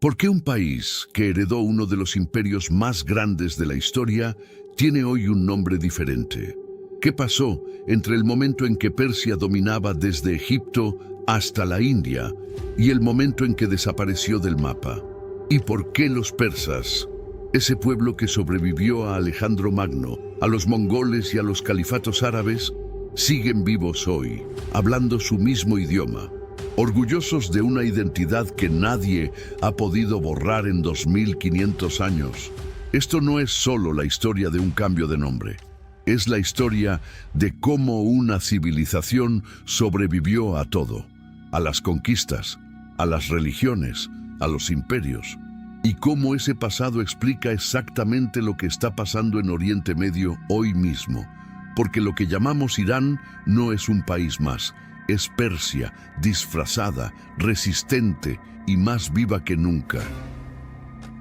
¿Por qué un país que heredó uno de los imperios más grandes de la historia tiene hoy un nombre diferente? ¿Qué pasó entre el momento en que Persia dominaba desde Egipto hasta la India y el momento en que desapareció del mapa? ¿Y por qué los persas, ese pueblo que sobrevivió a Alejandro Magno, a los mongoles y a los califatos árabes, siguen vivos hoy, hablando su mismo idioma, orgullosos de una identidad que nadie ha podido borrar en 2500 años? Esto no es solo la historia de un cambio de nombre. Es la historia de cómo una civilización sobrevivió a todo, a las conquistas, a las religiones, a los imperios, y cómo ese pasado explica exactamente lo que está pasando en Oriente Medio hoy mismo, porque lo que llamamos Irán no es un país más, es Persia, disfrazada, resistente y más viva que nunca.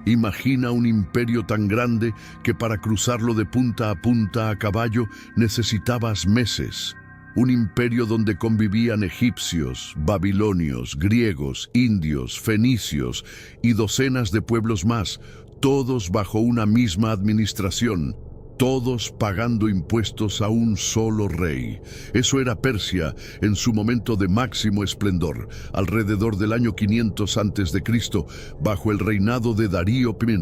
Imagina un imperio tan grande que para cruzarlo de punta a punta a caballo necesitabas meses. Un imperio donde convivían egipcios, babilonios, griegos, indios, fenicios y docenas de pueblos más, todos bajo una misma administración, todos pagando impuestos a un solo rey. Eso era Persia en su momento de máximo esplendor, alrededor del año 500 a.C., bajo el reinado de Darío I.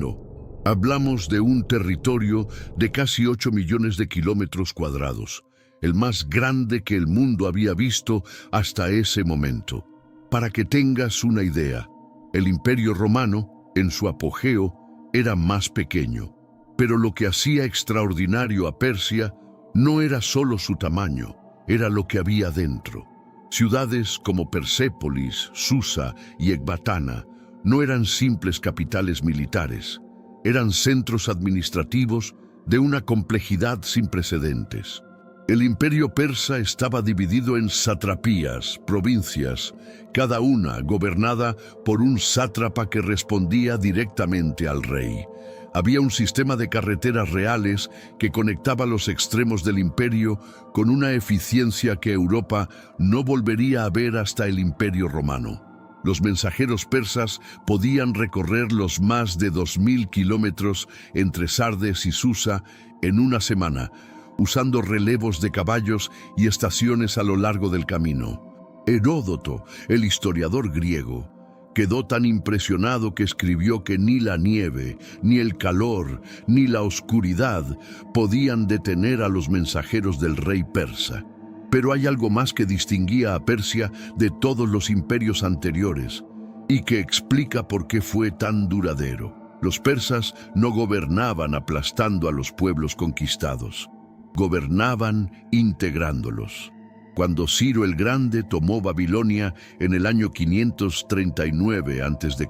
Hablamos de un territorio de casi 8 millones de kilómetros cuadrados, el más grande que el mundo había visto hasta ese momento. Para que tengas una idea, el Imperio Romano, en su apogeo, era más pequeño. Pero lo que hacía extraordinario a Persia no era solo su tamaño, era lo que había dentro. Ciudades como Persépolis, Susa y Ecbatana no eran simples capitales militares, eran centros administrativos de una complejidad sin precedentes. El imperio persa estaba dividido en satrapías, provincias, cada una gobernada por un sátrapa que respondía directamente al rey. Había un sistema de carreteras reales que conectaba los extremos del imperio con una eficiencia que Europa no volvería a ver hasta el Imperio Romano. Los mensajeros persas podían recorrer los más de 2000 kilómetros entre Sardes y Susa en una semana, usando relevos de caballos y estaciones a lo largo del camino. Heródoto, el historiador griego, quedó tan impresionado que escribió que ni la nieve, ni el calor, ni la oscuridad podían detener a los mensajeros del rey persa. Pero hay algo más que distinguía a Persia de todos los imperios anteriores y que explica por qué fue tan duradero. Los persas no gobernaban aplastando a los pueblos conquistados, gobernaban integrándolos. Cuando Ciro el Grande tomó Babilonia en el año 539 a.C.,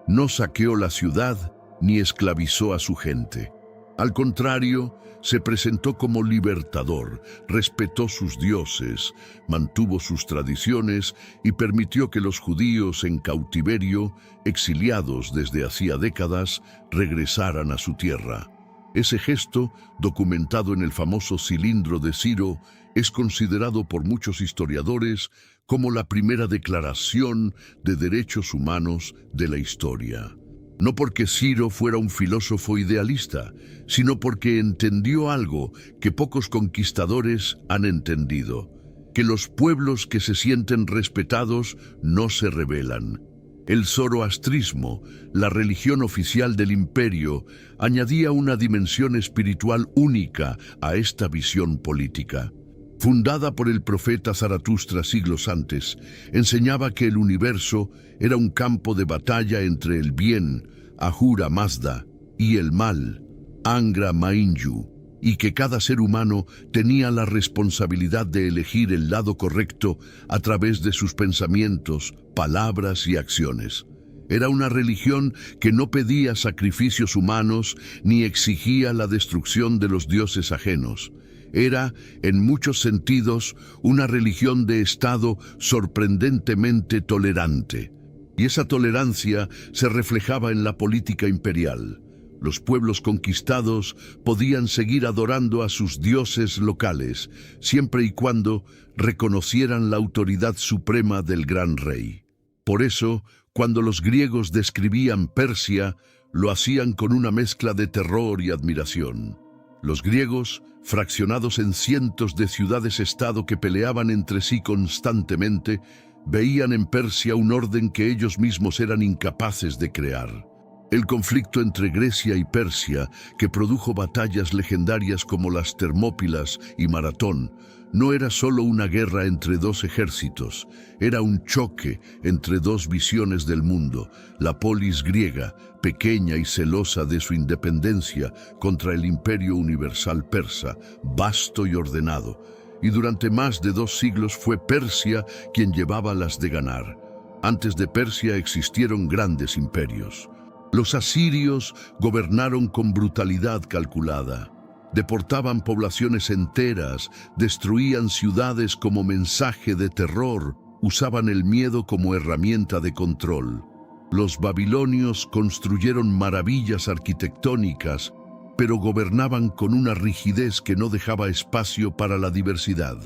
no saqueó la ciudad ni esclavizó a su gente. Al contrario, se presentó como libertador, respetó sus dioses, mantuvo sus tradiciones y permitió que los judíos en cautiverio, exiliados desde hacía décadas, regresaran a su tierra. Ese gesto, documentado en el famoso Cilindro de Ciro, es considerado por muchos historiadores como la primera declaración de derechos humanos de la historia. No porque Ciro fuera un filósofo idealista, sino porque entendió algo que pocos conquistadores han entendido: que los pueblos que se sienten respetados no se rebelan. El zoroastrismo, la religión oficial del imperio, añadía una dimensión espiritual única a esta visión política. Fundada por el profeta Zaratustra siglos antes, enseñaba que el universo era un campo de batalla entre el bien, Ahura Mazda, y el mal, Angra Mainyu, y que cada ser humano tenía la responsabilidad de elegir el lado correcto a través de sus pensamientos, palabras y acciones. Era una religión que no pedía sacrificios humanos ni exigía la destrucción de los dioses ajenos. Era, en muchos sentidos, una religión de Estado sorprendentemente tolerante. Y esa tolerancia se reflejaba en la política imperial. Los pueblos conquistados podían seguir adorando a sus dioses locales, siempre y cuando reconocieran la autoridad suprema del gran rey. Por eso, Cuando los griegos describían Persia, lo hacían con una mezcla de terror y admiración. Los griegos, fraccionados en cientos de ciudades-estado que peleaban entre sí constantemente, veían en Persia un orden que ellos mismos eran incapaces de crear. El conflicto entre Grecia y Persia, que produjo batallas legendarias como las Termópilas y Maratón, no era solo una guerra entre dos ejércitos, era un choque entre dos visiones del mundo, la polis griega, pequeña y celosa de su independencia, contra el imperio universal persa, vasto y ordenado, y durante más de 2 siglos fue Persia quien llevaba las de ganar. Antes de Persia existieron grandes imperios. Los asirios gobernaron con brutalidad calculada. Deportaban poblaciones enteras, destruían ciudades como mensaje de terror, usaban el miedo como herramienta de control. Los babilonios construyeron maravillas arquitectónicas, pero gobernaban con una rigidez que no dejaba espacio para la diversidad.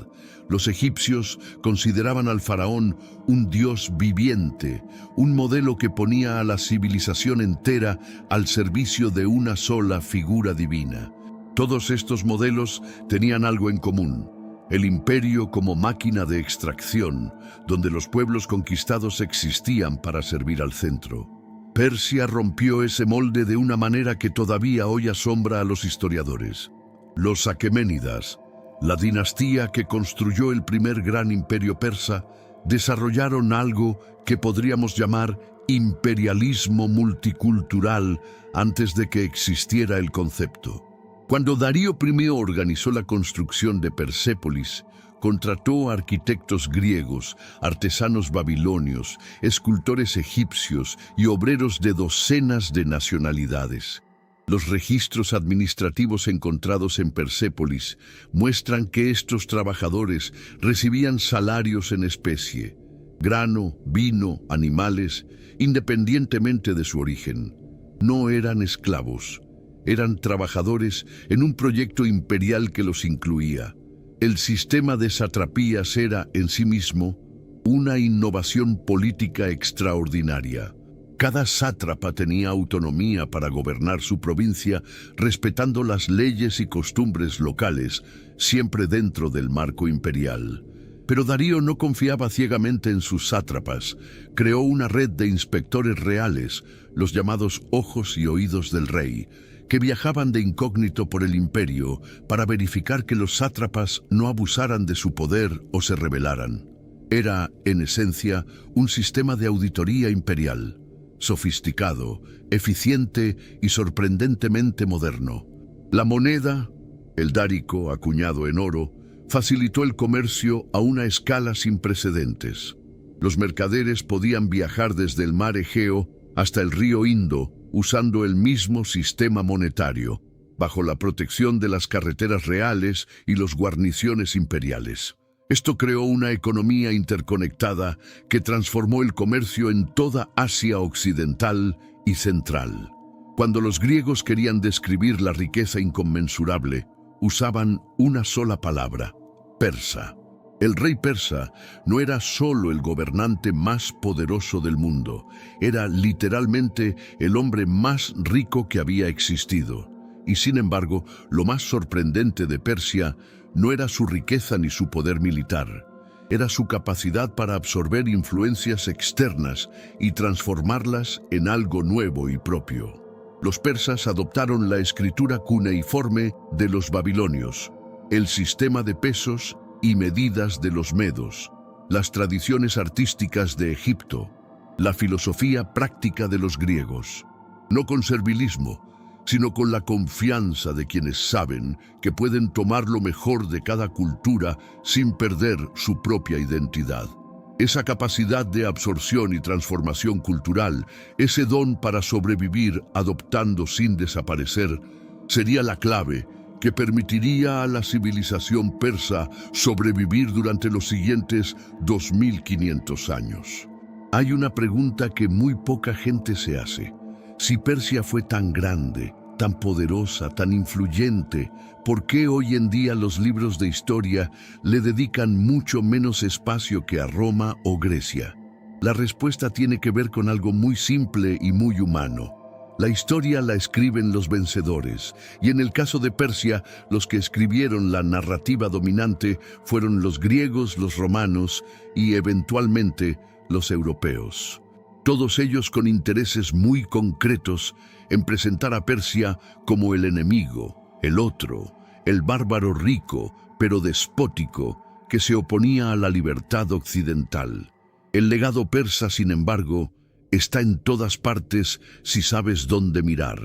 Los egipcios consideraban al faraón un dios viviente, un modelo que ponía a la civilización entera al servicio de una sola figura divina. Todos estos modelos tenían algo en común: el imperio como máquina de extracción, donde los pueblos conquistados existían para servir al centro. Persia rompió ese molde de una manera que todavía hoy asombra a los historiadores. Los aqueménidas, la dinastía que construyó el primer gran imperio persa, desarrollaron algo que podríamos llamar imperialismo multicultural antes de que existiera el concepto. Cuando Darío I organizó la construcción de Persépolis, contrató arquitectos griegos, artesanos babilonios, escultores egipcios y obreros de docenas de nacionalidades. Los registros administrativos encontrados en Persépolis muestran que estos trabajadores recibían salarios en especie, grano, vino, animales, independientemente de su origen. No eran esclavos, eran trabajadores en un proyecto imperial que los incluía. El sistema de satrapías era, en sí mismo, una innovación política extraordinaria. Cada sátrapa tenía autonomía para gobernar su provincia, respetando las leyes y costumbres locales, siempre dentro del marco imperial. Pero Darío no confiaba ciegamente en sus sátrapas. Creó una red de inspectores reales, los llamados ojos y oídos del rey, que viajaban de incógnito por el imperio para verificar que los sátrapas no abusaran de su poder o se rebelaran. Era, en esencia, un sistema de auditoría imperial, sofisticado, eficiente y sorprendentemente moderno. La moneda, el dárico acuñado en oro, facilitó el comercio a una escala sin precedentes. Los mercaderes podían viajar desde el mar Egeo hasta el río Indo, usando el mismo sistema monetario, bajo la protección de las carreteras reales y las guarniciones imperiales. Esto creó una economía interconectada que transformó el comercio en toda Asia Occidental y Central. Cuando los griegos querían describir la riqueza inconmensurable, usaban una sola palabra: persa. El rey persa no era solo el gobernante más poderoso del mundo, era literalmente el hombre más rico que había existido. Y sin embargo, lo más sorprendente de Persia no era su riqueza ni su poder militar, era su capacidad para absorber influencias externas y transformarlas en algo nuevo y propio. Los persas adoptaron la escritura cuneiforme de los babilonios, el sistema de pesos y medidas de los medos, las tradiciones artísticas de Egipto, la filosofía práctica de los griegos. No con servilismo, sino con la confianza de quienes saben que pueden tomar lo mejor de cada cultura sin perder su propia identidad. Esa capacidad de absorción y transformación cultural, ese don para sobrevivir adoptando sin desaparecer, sería la clave que permitiría a la civilización persa sobrevivir durante los siguientes 2500 años. Hay una pregunta que muy poca gente se hace. Si Persia fue tan grande, tan poderosa, tan influyente, ¿por qué hoy en día los libros de historia le dedican mucho menos espacio que a Roma o Grecia? La respuesta tiene que ver con algo muy simple y muy humano. La historia la escriben los vencedores, y en el caso de Persia, los que escribieron la narrativa dominante fueron los griegos, los romanos y, eventualmente, los europeos. Todos ellos con intereses muy concretos en presentar a Persia como el enemigo, el otro, el bárbaro rico, pero despótico, que se oponía a la libertad occidental. El legado persa, sin embargo, está en todas partes si sabes dónde mirar.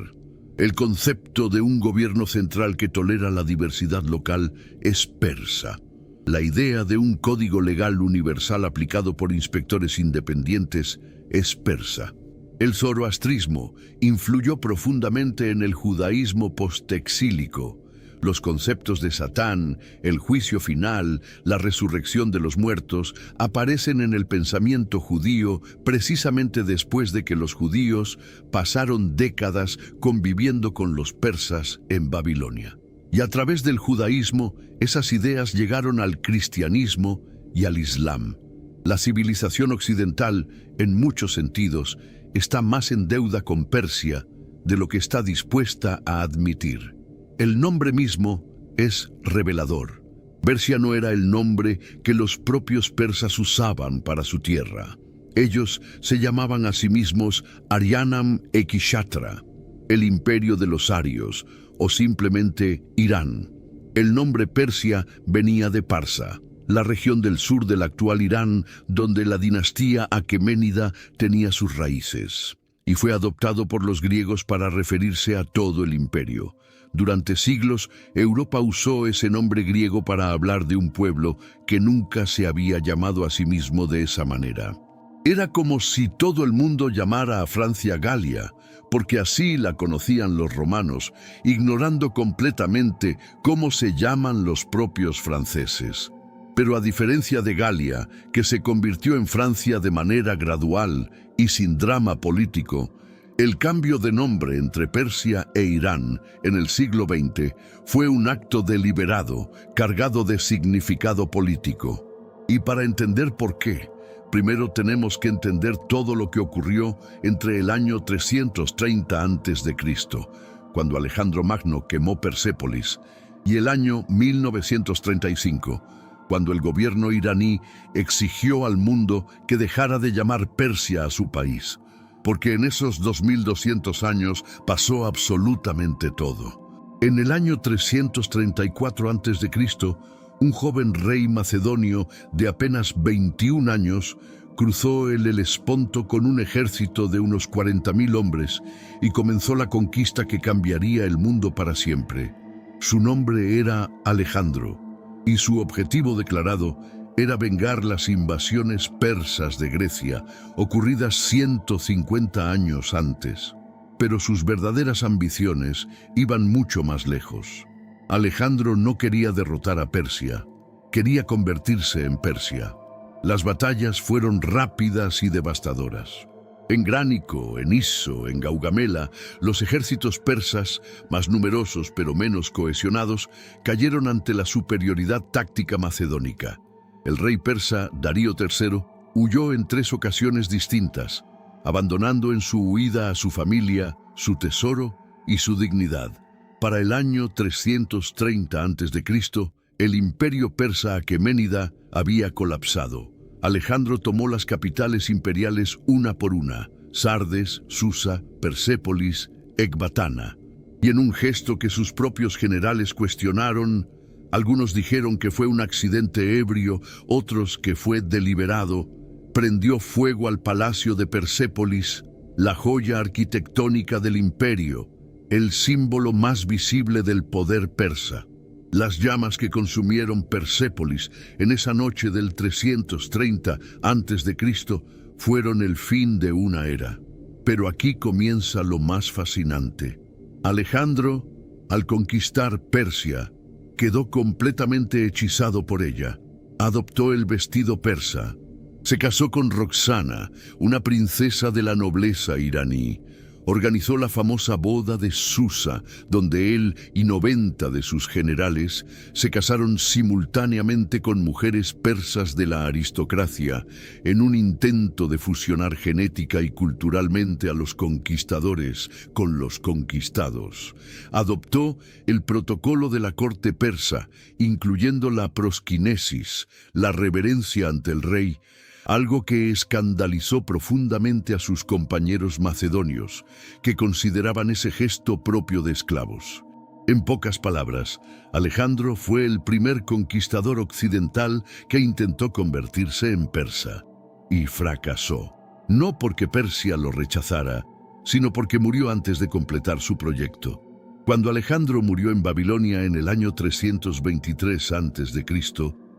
El concepto de un gobierno central que tolera la diversidad local es persa. La idea de un código legal universal aplicado por inspectores independientes es persa. El zoroastrismo influyó profundamente en el judaísmo postexílico. Los conceptos de Satán, el juicio final, la resurrección de los muertos, aparecen en el pensamiento judío precisamente después de que los judíos pasaron décadas conviviendo con los persas en Babilonia. Y a través del judaísmo, esas ideas llegaron al cristianismo y al islam. La civilización occidental, en muchos sentidos, está más en deuda con Persia de lo que está dispuesta a admitir. El nombre mismo es revelador. Persia no era el nombre que los propios persas usaban para su tierra. Ellos se llamaban a sí mismos Aryanam Ekshatra, el imperio de los arios, o simplemente Irán. El nombre Persia venía de Parsa, la región del sur del actual Irán, donde la dinastía aqueménida tenía sus raíces, y fue adoptado por los griegos para referirse a todo el imperio. Durante siglos, Europa usó ese nombre griego para hablar de un pueblo que nunca se había llamado a sí mismo de esa manera. Era como si todo el mundo llamara a Francia Galia, porque así la conocían los romanos, ignorando completamente cómo se llaman los propios franceses. Pero a diferencia de Galia, que se convirtió en Francia de manera gradual y sin drama político, el cambio de nombre entre Persia e Irán en el siglo XX fue un acto deliberado, cargado de significado político. Y para entender por qué, primero tenemos que entender todo lo que ocurrió entre el año 330 a.C., cuando Alejandro Magno quemó Persépolis, y el año 1935, cuando el gobierno iraní exigió al mundo que dejara de llamar Persia a su país, porque en esos 2200 años pasó absolutamente todo. En el año 334 a.C., un joven rey macedonio de apenas 21 años cruzó el Helesponto con un ejército de unos 40.000 hombres y comenzó la conquista que cambiaría el mundo para siempre. Su nombre era Alejandro, y su objetivo declarado era vengar las invasiones persas de Grecia, ocurridas 150 años antes. Pero sus verdaderas ambiciones iban mucho más lejos. Alejandro no quería derrotar a Persia, quería convertirse en Persia. Las batallas fueron rápidas y devastadoras. En Gránico, en Isso, en Gaugamela, los ejércitos persas, más numerosos pero menos cohesionados, cayeron ante la superioridad táctica macedónica. El rey persa, Darío III, huyó en 3 ocasiones distintas, abandonando en su huida a su familia, su tesoro y su dignidad. Para el año 330 a.C., el imperio persa aqueménida había colapsado. Alejandro tomó las capitales imperiales una por una, Sardes, Susa, Persépolis, Ecbatana. Y en un gesto que sus propios generales cuestionaron, algunos dijeron que fue un accidente ebrio, otros que fue deliberado, prendió fuego al palacio de Persépolis, la joya arquitectónica del imperio, el símbolo más visible del poder persa. Las llamas que consumieron Persépolis en esa noche del 330 a.C. fueron el fin de una era. Pero aquí comienza lo más fascinante. Alejandro, al conquistar Persia, quedó completamente hechizado por ella. Adoptó el vestido persa. Se casó con Roxana, una princesa de la nobleza iraní. organizó la famosa boda de Susa, donde él y 90 de sus generales se casaron simultáneamente con mujeres persas de la aristocracia, en un intento de fusionar genética y culturalmente a los conquistadores con los conquistados. Adoptó el protocolo de la corte persa, incluyendo la prosquinesis, la reverencia ante el rey, algo que escandalizó profundamente a sus compañeros macedonios, que consideraban ese gesto propio de esclavos. En pocas palabras, Alejandro fue el primer conquistador occidental que intentó convertirse en persa, y fracasó. No porque Persia lo rechazara, sino porque murió antes de completar su proyecto. Cuando Alejandro murió en Babilonia en el año 323 a.C.,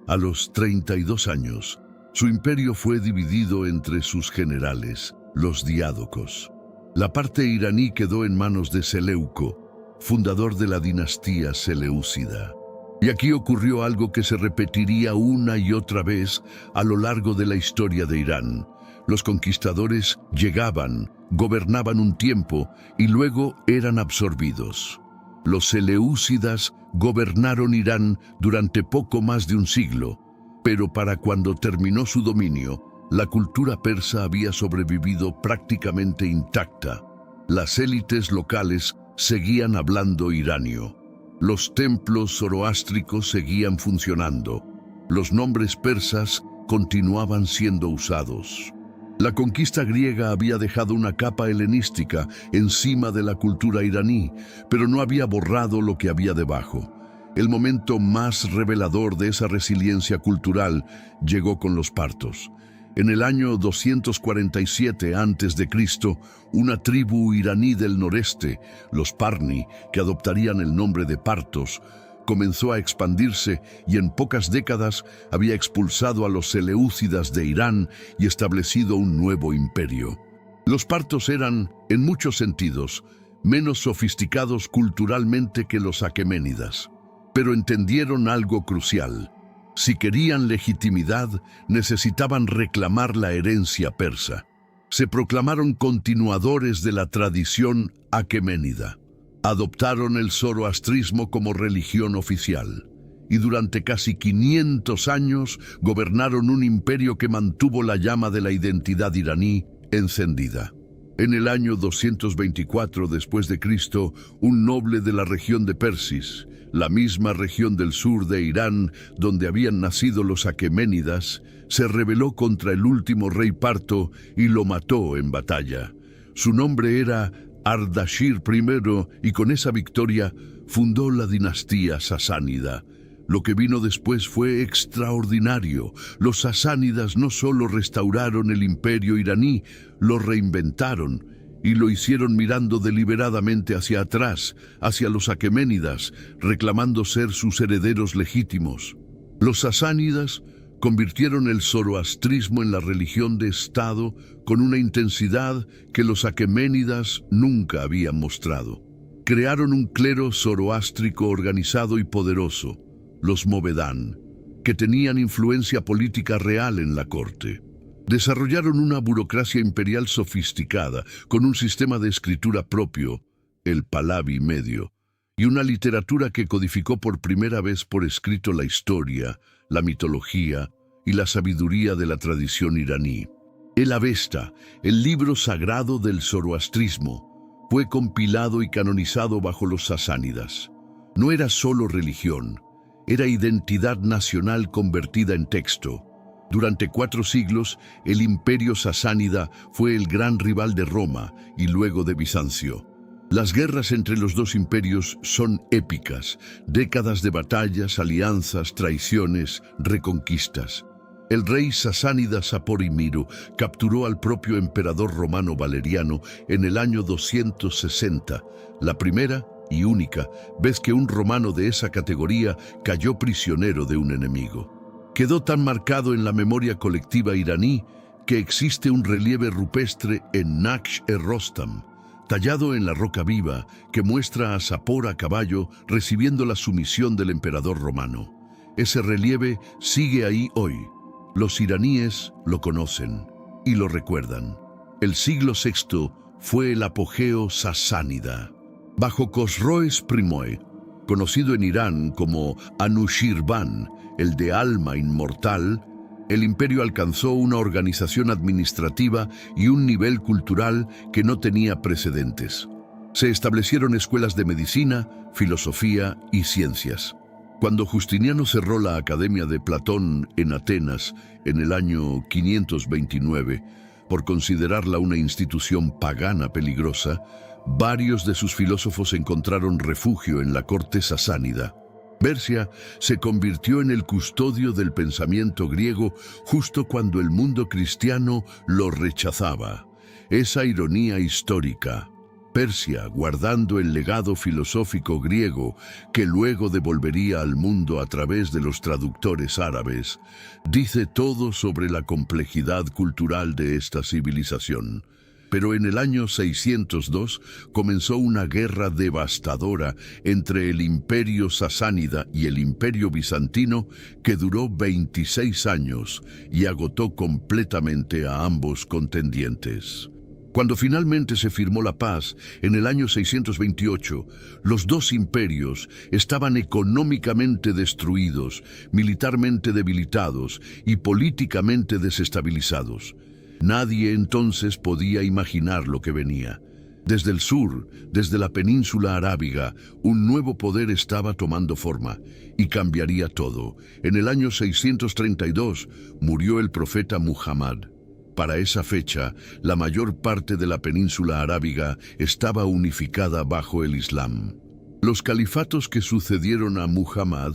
a los 32 años, su imperio fue dividido entre sus generales, los diádocos. La parte iraní quedó en manos de Seleuco, fundador de la dinastía Seleucida. Y aquí ocurrió algo que se repetiría una y otra vez a lo largo de la historia de Irán. Los conquistadores llegaban, gobernaban un tiempo y luego eran absorbidos. Los Seleucidas gobernaron Irán durante poco más de un siglo, pero para cuando terminó su dominio, la cultura persa había sobrevivido prácticamente intacta. Las élites locales seguían hablando iranio. Los templos zoroástricos seguían funcionando. Los nombres persas continuaban siendo usados. La conquista griega había dejado una capa helenística encima de la cultura iraní, pero no había borrado lo que había debajo. El momento más revelador de esa resiliencia cultural llegó con los partos. En el año 247 a.C., una tribu iraní del noreste, los Parni, que adoptarían el nombre de partos, comenzó a expandirse y en pocas décadas había expulsado a los seleucidas de Irán y establecido un nuevo imperio. Los partos eran, en muchos sentidos, menos sofisticados culturalmente que los aqueménidas. Pero entendieron algo crucial. Si querían legitimidad, necesitaban reclamar la herencia persa. Se proclamaron continuadores de la tradición aqueménida. Adoptaron el zoroastrismo como religión oficial. Y durante casi 500 años gobernaron un imperio que mantuvo la llama de la identidad iraní encendida. En el año 224 después de Cristo, un noble de la región de Persis, la misma región del sur de Irán donde habían nacido los aqueménidas, se rebeló contra el último rey parto y lo mató en batalla. Su nombre era Ardashir I y con esa victoria fundó la dinastía sasánida. Lo que vino después fue extraordinario. Los sasánidas no solo restauraron el imperio iraní, lo reinventaron y lo hicieron mirando deliberadamente hacia atrás, hacia los aqueménidas, reclamando ser sus herederos legítimos. Los sasánidas convirtieron el zoroastrismo en la religión de Estado con una intensidad que los aqueménidas nunca habían mostrado. Crearon un clero zoroástrico organizado y poderoso, los Movedán, que tenían influencia política real en la corte. Desarrollaron una burocracia imperial sofisticada, con un sistema de escritura propio, el Pahlavi Medio, y una literatura que codificó por primera vez por escrito la historia, la mitología y la sabiduría de la tradición iraní. El Avesta, el libro sagrado del zoroastrismo, fue compilado y canonizado bajo los sasánidas. No era solo religión, era identidad nacional convertida en texto. Durante 4 siglos, el imperio sasánida fue el gran rival de Roma y luego de Bizancio. Las guerras entre los dos imperios son épicas, décadas de batallas, alianzas, traiciones, reconquistas. El rey sasánida Saporimiro capturó al propio emperador romano Valeriano en el año 260, la primera y única vez que un romano de esa categoría cayó prisionero de un enemigo. Quedó tan marcado en la memoria colectiva iraní que existe un relieve rupestre en Naqsh-e-Rostam, tallado en la roca viva, que muestra a Sapor a caballo recibiendo la sumisión del emperador romano. Ese relieve sigue ahí hoy. Los iraníes lo conocen y lo recuerdan. El siglo VI fue el apogeo sasánida. Bajo Cosroes I, conocido en Irán como Anushirvan, el de alma inmortal, el imperio alcanzó una organización administrativa y un nivel cultural que no tenía precedentes. Se establecieron escuelas de medicina, filosofía y ciencias. Cuando Justiniano cerró la Academia de Platón en Atenas en el año 529, por considerarla una institución pagana peligrosa, varios de sus filósofos encontraron refugio en la corte sasánida. Persia se convirtió en el custodio del pensamiento griego justo cuando el mundo cristiano lo rechazaba. Esa ironía histórica. Persia, guardando el legado filosófico griego que luego devolvería al mundo a través de los traductores árabes, dice todo sobre la complejidad cultural de esta civilización. Pero en el año 602 comenzó una guerra devastadora entre el imperio sasánida y el imperio bizantino que duró 26 años y agotó completamente a ambos contendientes. Cuando finalmente se firmó la paz, en el año 628, los dos imperios estaban económicamente destruidos, militarmente debilitados y políticamente desestabilizados. Nadie entonces podía imaginar lo que venía. Desde el sur, desde la península arábiga, un nuevo poder estaba tomando forma y cambiaría todo. En el año 632 murió el profeta Muhammad. Para esa fecha, la mayor parte de la península arábiga estaba unificada bajo el Islam. Los califatos que sucedieron a Muhammad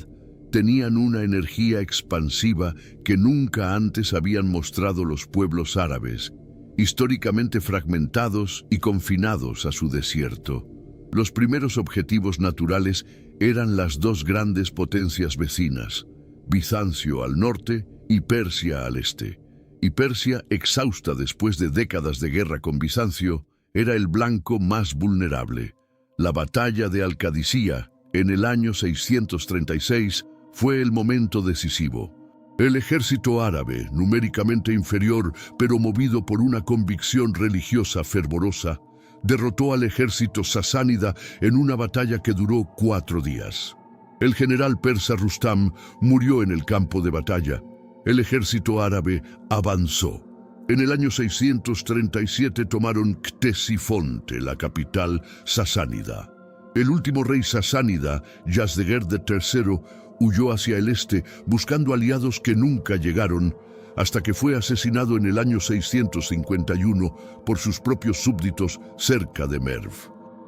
tenían una energía expansiva que nunca antes habían mostrado los pueblos árabes, históricamente fragmentados y confinados a su desierto. Los primeros objetivos naturales eran las dos grandes potencias vecinas, Bizancio al norte y Persia al este. Y Persia, exhausta después de décadas de guerra con Bizancio, era el blanco más vulnerable. La batalla de Al-Qadisiyah, en el año 636, fue el momento decisivo. El ejército árabe, numéricamente inferior, pero movido por una convicción religiosa fervorosa, derrotó al ejército sasánida en una batalla que duró 4 días. El general persa Rustam murió en el campo de batalla. El ejército árabe avanzó. En el año 637 tomaron Ctesifonte, la capital sasánida. El último rey sasánida, Yazdegerd III, huyó hacia el este buscando aliados que nunca llegaron, hasta que fue asesinado en el año 651 por sus propios súbditos cerca de Merv.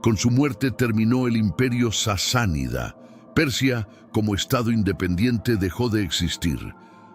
Con su muerte terminó el imperio sasánida. Persia, como estado independiente, dejó de existir.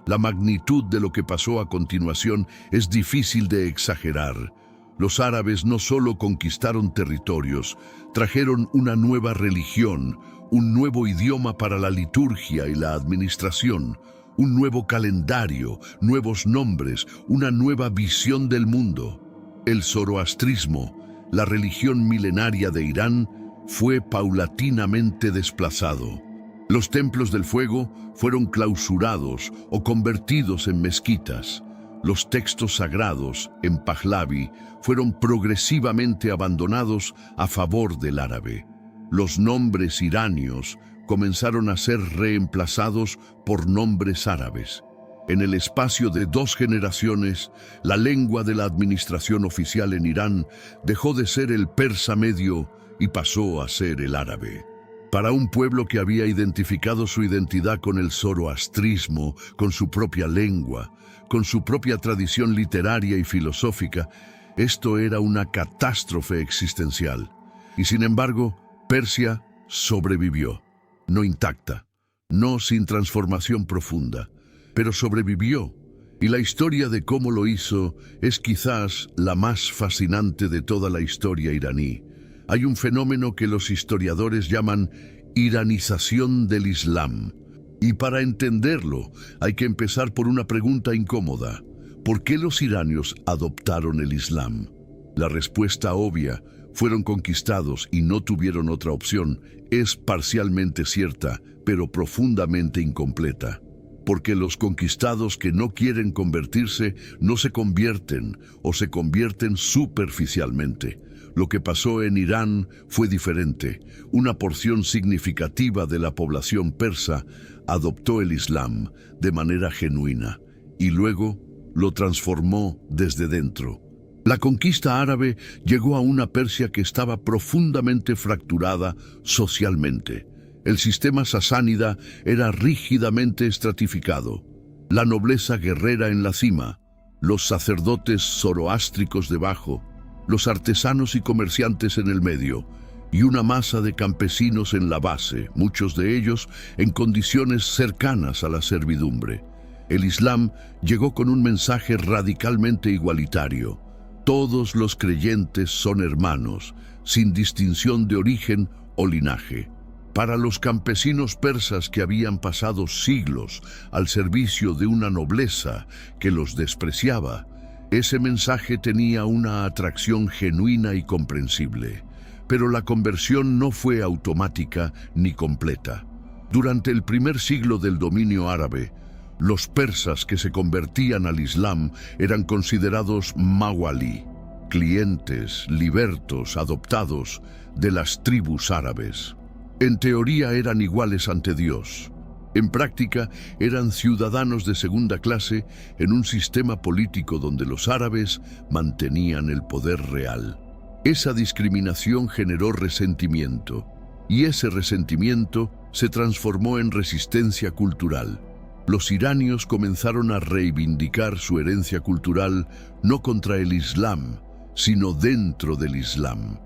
La magnitud de lo que pasó a continuación es difícil de exagerar. Los árabes no solo conquistaron territorios, trajeron una nueva religión, un nuevo idioma para la liturgia y la administración, un nuevo calendario, nuevos nombres, una nueva visión del mundo. El zoroastrismo, la religión milenaria de Irán, fue paulatinamente desplazado. Los templos del fuego fueron clausurados o convertidos en mezquitas. Los textos sagrados, en Pahlavi, fueron progresivamente abandonados a favor del árabe. Los nombres iranios comenzaron a ser reemplazados por nombres árabes. En el espacio de 2 generaciones, la lengua de la administración oficial en Irán dejó de ser el persa medio y pasó a ser el árabe. Para un pueblo que había identificado su identidad con el zoroastrismo, con su propia lengua, con su propia tradición literaria y filosófica, esto era una catástrofe existencial. Y sin embargo, Persia sobrevivió, no intacta, no sin transformación profunda, pero sobrevivió. Y la historia de cómo lo hizo es quizás la más fascinante de toda la historia iraní. Hay un fenómeno que los historiadores llaman iranización del Islam. Y para entenderlo, hay que empezar por una pregunta incómoda. ¿Por qué los iranios adoptaron el Islam? La respuesta obvia, fueron conquistados y no tuvieron otra opción, es parcialmente cierta, pero profundamente incompleta. Porque los conquistados que no quieren convertirse no se convierten o se convierten superficialmente. Lo que pasó en Irán fue diferente. Una porción significativa de la población persa adoptó el Islam de manera genuina y luego lo transformó desde dentro. La conquista árabe llegó a una Persia que estaba profundamente fracturada socialmente. El sistema sasánida era rígidamente estratificado. La nobleza guerrera en la cima, los sacerdotes zoroástricos debajo, los artesanos y comerciantes en el medio, y una masa de campesinos en la base, muchos de ellos en condiciones cercanas a la servidumbre. El Islam llegó con un mensaje radicalmente igualitario. Todos los creyentes son hermanos, sin distinción de origen o linaje. Para los campesinos persas que habían pasado siglos al servicio de una nobleza que los despreciaba, ese mensaje tenía una atracción genuina y comprensible. Pero la conversión no fue automática ni completa. Durante el primer siglo del dominio árabe, los persas que se convertían al Islam eran considerados mawali, clientes, libertos, adoptados de las tribus árabes. En teoría eran iguales ante Dios. En práctica eran ciudadanos de segunda clase en un sistema político donde los árabes mantenían el poder real. Esa discriminación generó resentimiento, y ese resentimiento se transformó en resistencia cultural. Los iranios comenzaron a reivindicar su herencia cultural no contra el Islam, sino dentro del Islam.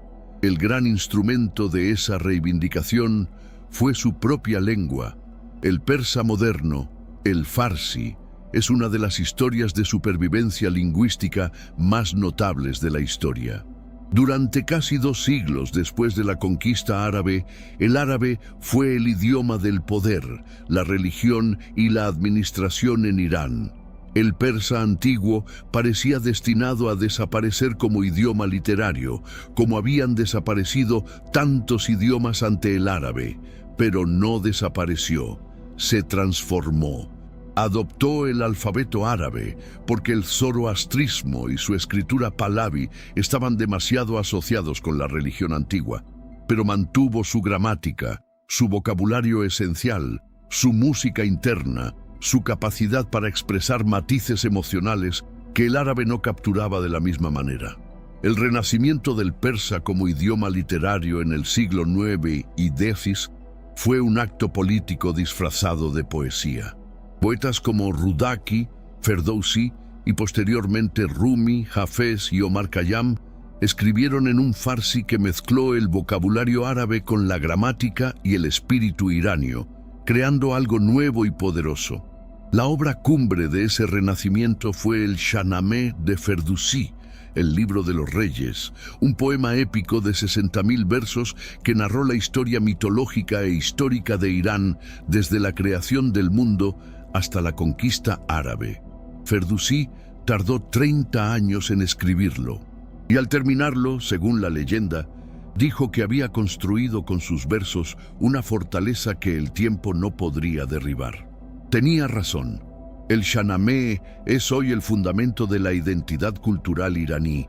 El gran instrumento de esa reivindicación fue su propia lengua. El persa moderno, el farsi, es una de las historias de supervivencia lingüística más notables de la historia. Durante casi 2 siglos después de la conquista árabe, el árabe fue el idioma del poder, la religión y la administración en Irán. El persa antiguo parecía destinado a desaparecer como idioma literario, como habían desaparecido tantos idiomas ante el árabe, pero no desapareció, se transformó. Adoptó el alfabeto árabe porque el zoroastrismo y su escritura pahlavi estaban demasiado asociados con la religión antigua, pero mantuvo su gramática, su vocabulario esencial, su música interna, su capacidad para expresar matices emocionales que el árabe no capturaba de la misma manera. El renacimiento del persa como idioma literario en el siglo IX y X fue un acto político disfrazado de poesía. Poetas como Rudaki, Ferdowsi y posteriormente Rumi, Hafez y Omar Khayyam escribieron en un farsi que mezcló el vocabulario árabe con la gramática y el espíritu iranio, creando algo nuevo y poderoso. La obra cumbre de ese renacimiento fue el Shahnameh de Ferdowsi, el Libro de los Reyes, un poema épico de 60.000 versos que narró la historia mitológica e histórica de Irán desde la creación del mundo hasta la conquista árabe. Ferdowsi tardó 30 años en escribirlo, y al terminarlo, según la leyenda, dijo que había construido con sus versos una fortaleza que el tiempo no podría derribar. Tenía razón. El Shahnameh es hoy el fundamento de la identidad cultural iraní,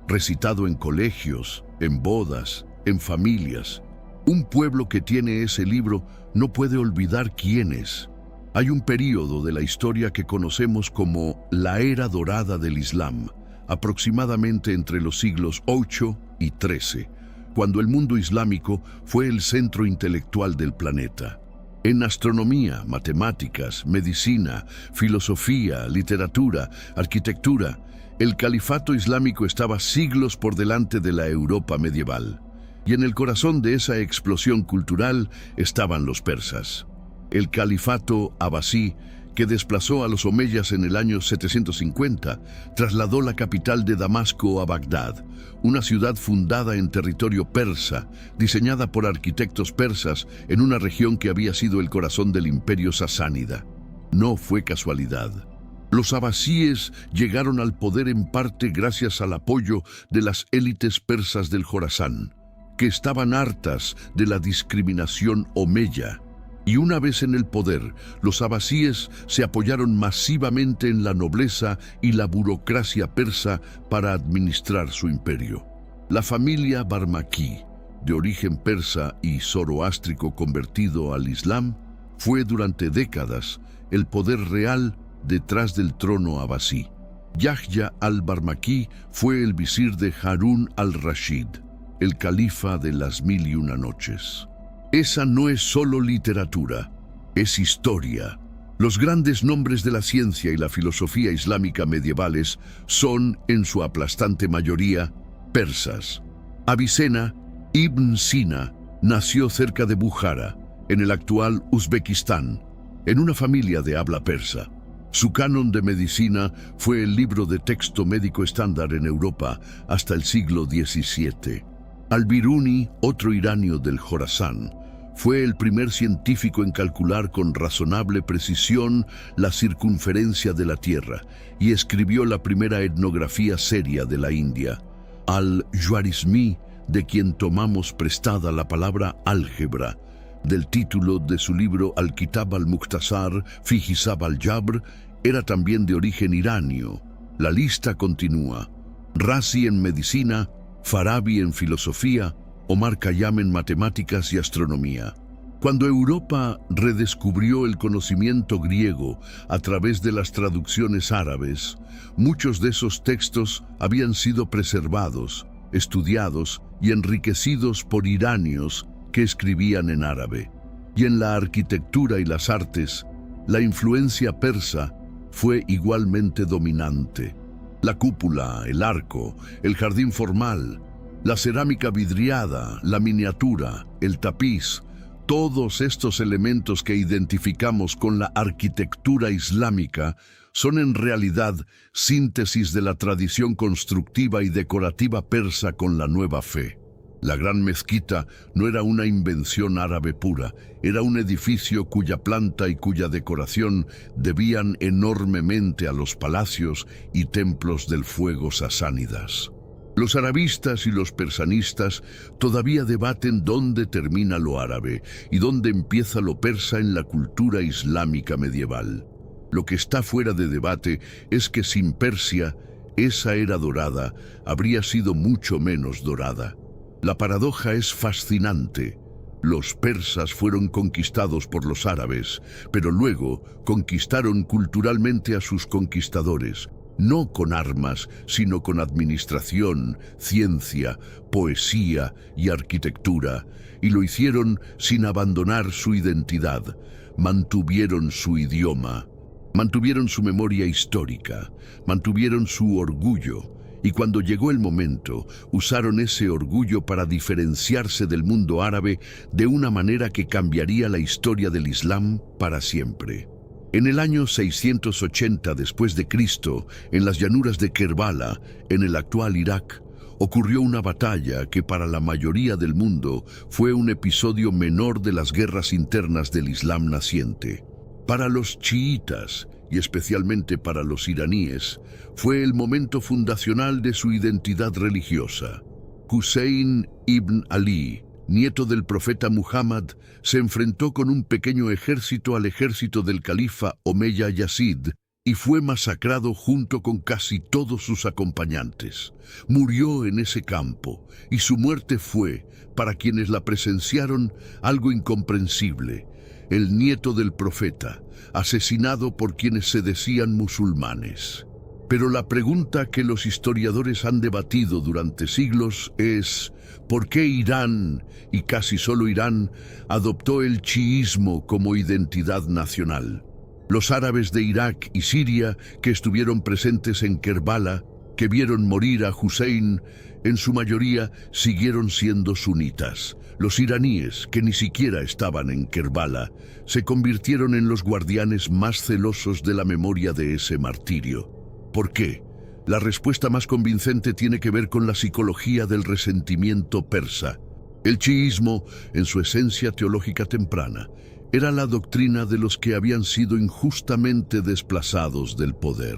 recitado en colegios, en bodas, en familias. Un pueblo que tiene ese libro no puede olvidar quién es. Hay un período de la historia que conocemos como la Era Dorada del Islam, aproximadamente entre los siglos VIII y XIII, cuando el mundo islámico fue el centro intelectual del planeta. En astronomía, matemáticas, medicina, filosofía, literatura, arquitectura, el califato islámico estaba siglos por delante de la Europa medieval. Y en el corazón de esa explosión cultural estaban los persas. El califato abasí, que desplazó a los omeyas en el año 750, trasladó la capital de Damasco a Bagdad, una ciudad fundada en territorio persa, diseñada por arquitectos persas en una región que había sido el corazón del imperio sasánida. No fue casualidad. Los abasíes llegaron al poder en parte gracias al apoyo de las élites persas del Jorasán, que estaban hartas de la discriminación omeya. Y una vez en el poder, los abasíes se apoyaron masivamente en la nobleza y la burocracia persa para administrar su imperio. La familia Barmakí, de origen persa y zoroástrico convertido al Islam, fue durante décadas el poder real detrás del trono abasí. Yahya al-Barmakí fue el visir de Harún al-Rashid, el califa de las 1001 noches. Esa no es solo literatura, es historia. Los grandes nombres de la ciencia y la filosofía islámica medievales son, en su aplastante mayoría, persas. Avicena Ibn Sina nació cerca de Bukhara, en el actual Uzbekistán, en una familia de habla persa. Su canon de medicina fue el libro de texto médico estándar en Europa hasta el siglo XVII. Al-Biruni, otro iranio del Jorasán, fue el primer científico en calcular con razonable precisión la circunferencia de la Tierra y escribió la primera etnografía seria de la India. Al-Juarizmi, de quien tomamos prestada la palabra álgebra, del título de su libro Al-Kitab al-Mukhtasar fi Hisab al-Jabr, era también de origen iranio. La lista continúa. Razi en medicina, Farabi en filosofía, Omar Khayyam en matemáticas y astronomía. Cuando Europa redescubrió el conocimiento griego a través de las traducciones árabes, muchos de esos textos habían sido preservados, estudiados y enriquecidos por iranios que escribían en árabe. Y en la arquitectura y las artes, la influencia persa fue igualmente dominante. La cúpula, el arco, el jardín formal, la cerámica vidriada, la miniatura, el tapiz, todos estos elementos que identificamos con la arquitectura islámica son en realidad síntesis de la tradición constructiva y decorativa persa con la nueva fe. La gran mezquita no era una invención árabe pura, era un edificio cuya planta y cuya decoración debían enormemente a los palacios y templos del fuego sasánidas. Los arabistas y los persanistas todavía debaten dónde termina lo árabe y dónde empieza lo persa en la cultura islámica medieval. Lo que está fuera de debate es que sin Persia, esa era dorada habría sido mucho menos dorada. La paradoja es fascinante. Los persas fueron conquistados por los árabes, pero luego conquistaron culturalmente a sus conquistadores, no con armas, sino con administración, ciencia, poesía y arquitectura, y lo hicieron sin abandonar su identidad. Mantuvieron su idioma, mantuvieron su memoria histórica, mantuvieron su orgullo, y cuando llegó el momento, usaron ese orgullo para diferenciarse del mundo árabe de una manera que cambiaría la historia del Islam para siempre. En el año 680 después de Cristo, en las llanuras de Kerbala, en el actual Irak, ocurrió una batalla que para la mayoría del mundo fue un episodio menor de las guerras internas del Islam naciente. Para los chiitas, y especialmente para los iraníes, fue el momento fundacional de su identidad religiosa. Hussein ibn Ali, nieto del profeta Muhammad, se enfrentó con un pequeño ejército al ejército del califa Omeya Yazid y fue masacrado junto con casi todos sus acompañantes. Murió en ese campo y su muerte fue, para quienes la presenciaron, algo incomprensible. El nieto del profeta, asesinado por quienes se decían musulmanes. Pero la pregunta que los historiadores han debatido durante siglos es ¿por qué Irán, y casi solo Irán, adoptó el chiismo como identidad nacional? Los árabes de Irak y Siria que estuvieron presentes en Kerbala, que vieron morir a Hussein, en su mayoría siguieron siendo sunitas. Los iraníes, que ni siquiera estaban en Kerbala, se convirtieron en los guardianes más celosos de la memoria de ese martirio. ¿Por qué? La respuesta más convincente tiene que ver con la psicología del resentimiento persa. El chiismo, en su esencia teológica temprana, era la doctrina de los que habían sido injustamente desplazados del poder.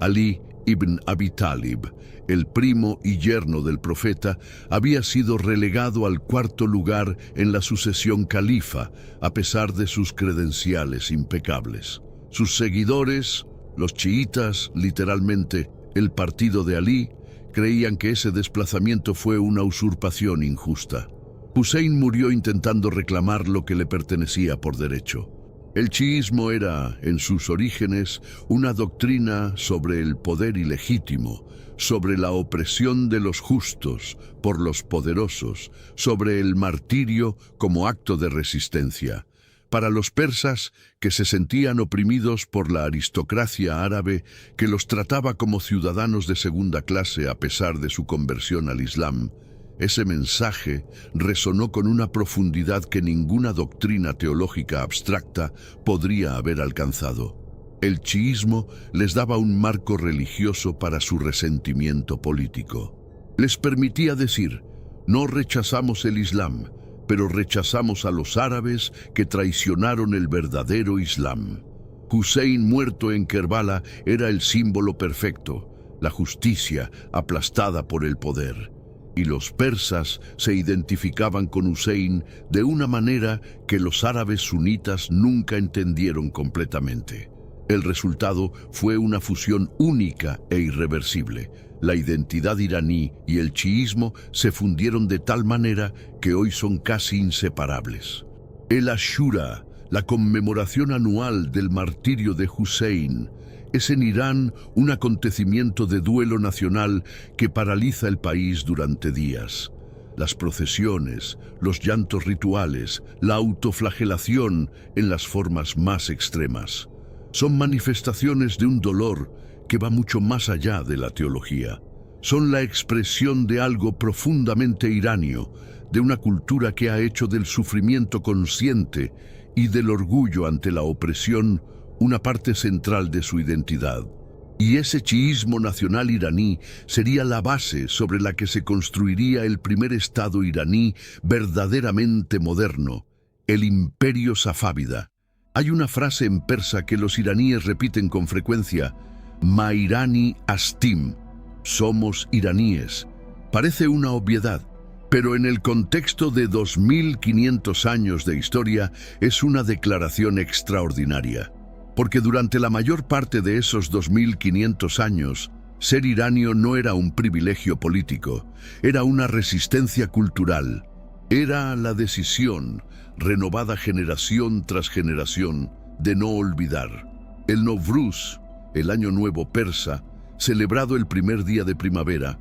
Ali ibn Abi Talib, el primo y yerno del profeta, había sido relegado al cuarto lugar en la sucesión califa, a pesar de sus credenciales impecables. Sus seguidores, los chiitas, literalmente, el partido de Ali, Creían que ese desplazamiento fue una usurpación injusta. Husein murió intentando reclamar lo que le pertenecía por derecho. El chiismo era, en sus orígenes, una doctrina sobre el poder ilegítimo, sobre la opresión de los justos por los poderosos, sobre el martirio como acto de resistencia. Para los persas, que se sentían oprimidos por la aristocracia árabe, que los trataba como ciudadanos de segunda clase a pesar de su conversión al Islam, ese mensaje resonó con una profundidad que ninguna doctrina teológica abstracta podría haber alcanzado. El chiismo les daba un marco religioso para su resentimiento político. Les permitía decir: no rechazamos el Islam, pero rechazamos a los árabes que traicionaron el verdadero Islam. Husein, muerto en Kerbala, era el símbolo perfecto, la justicia aplastada por el poder. Y los persas se identificaban con Husein de una manera que los árabes sunitas nunca entendieron completamente. El resultado fue una fusión única e irreversible. La identidad iraní y el chiismo se fundieron de tal manera que hoy son casi inseparables. El Ashura, la conmemoración anual del martirio de Husein, es en Irán un acontecimiento de duelo nacional que paraliza el país durante días. Las procesiones, los llantos rituales, la autoflagelación en las formas más extremas. Son manifestaciones de un dolor que va mucho más allá de la teología. Son la expresión de algo profundamente iranio, de una cultura que ha hecho del sufrimiento consciente y del orgullo ante la opresión una parte central de su identidad. Y ese chiismo nacional iraní sería la base sobre la que se construiría el primer estado iraní verdaderamente moderno, el imperio safávida. Hay una frase en persa que los iraníes repiten con frecuencia: Ma irani astim, somos iraníes. Parece una obviedad, pero en el contexto de 2500 años de historia es una declaración extraordinaria. Porque durante la mayor parte de esos 2500 años, ser iranio no era un privilegio político, era una resistencia cultural. Era la decisión, renovada generación tras generación, de no olvidar. El Novruz, el Año Nuevo persa, celebrado el primer día de primavera,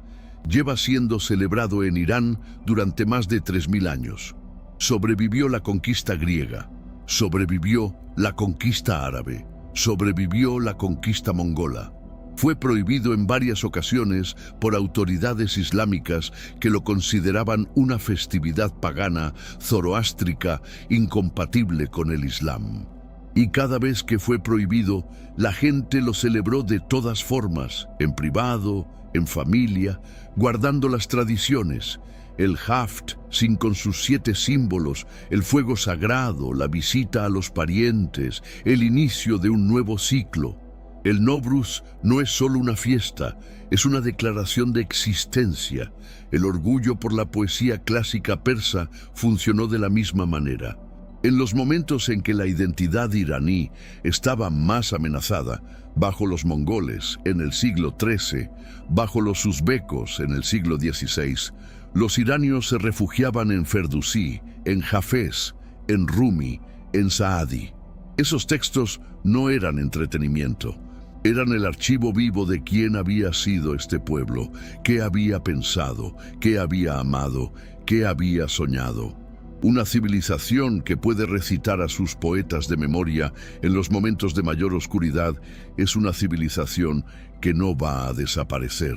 lleva siendo celebrado en Irán durante más de 3000 años. Sobrevivió la conquista griega, sobrevivió la conquista árabe, sobrevivió la conquista mongola. Fue prohibido en varias ocasiones por autoridades islámicas que lo consideraban una festividad pagana, zoroástrica, incompatible con el Islam. Y cada vez que fue prohibido, la gente lo celebró de todas formas, en privado, en familia, guardando las tradiciones. El Haft, con sus 7 símbolos, el fuego sagrado, la visita a los parientes, el inicio de un nuevo ciclo. El Novruz no es solo una fiesta, es una declaración de existencia. El orgullo por la poesía clásica persa funcionó de la misma manera. En los momentos en que la identidad iraní estaba más amenazada, bajo los mongoles en el siglo XIII, bajo los uzbecos en el siglo XVI, los iranios se refugiaban en Ferdusí, en Hafez, en Rumi, en Saadi. Esos textos no eran entretenimiento, eran el archivo vivo de quién había sido este pueblo, qué había pensado, qué había amado, qué había soñado. Una civilización que puede recitar a sus poetas de memoria en los momentos de mayor oscuridad es una civilización que no va a desaparecer.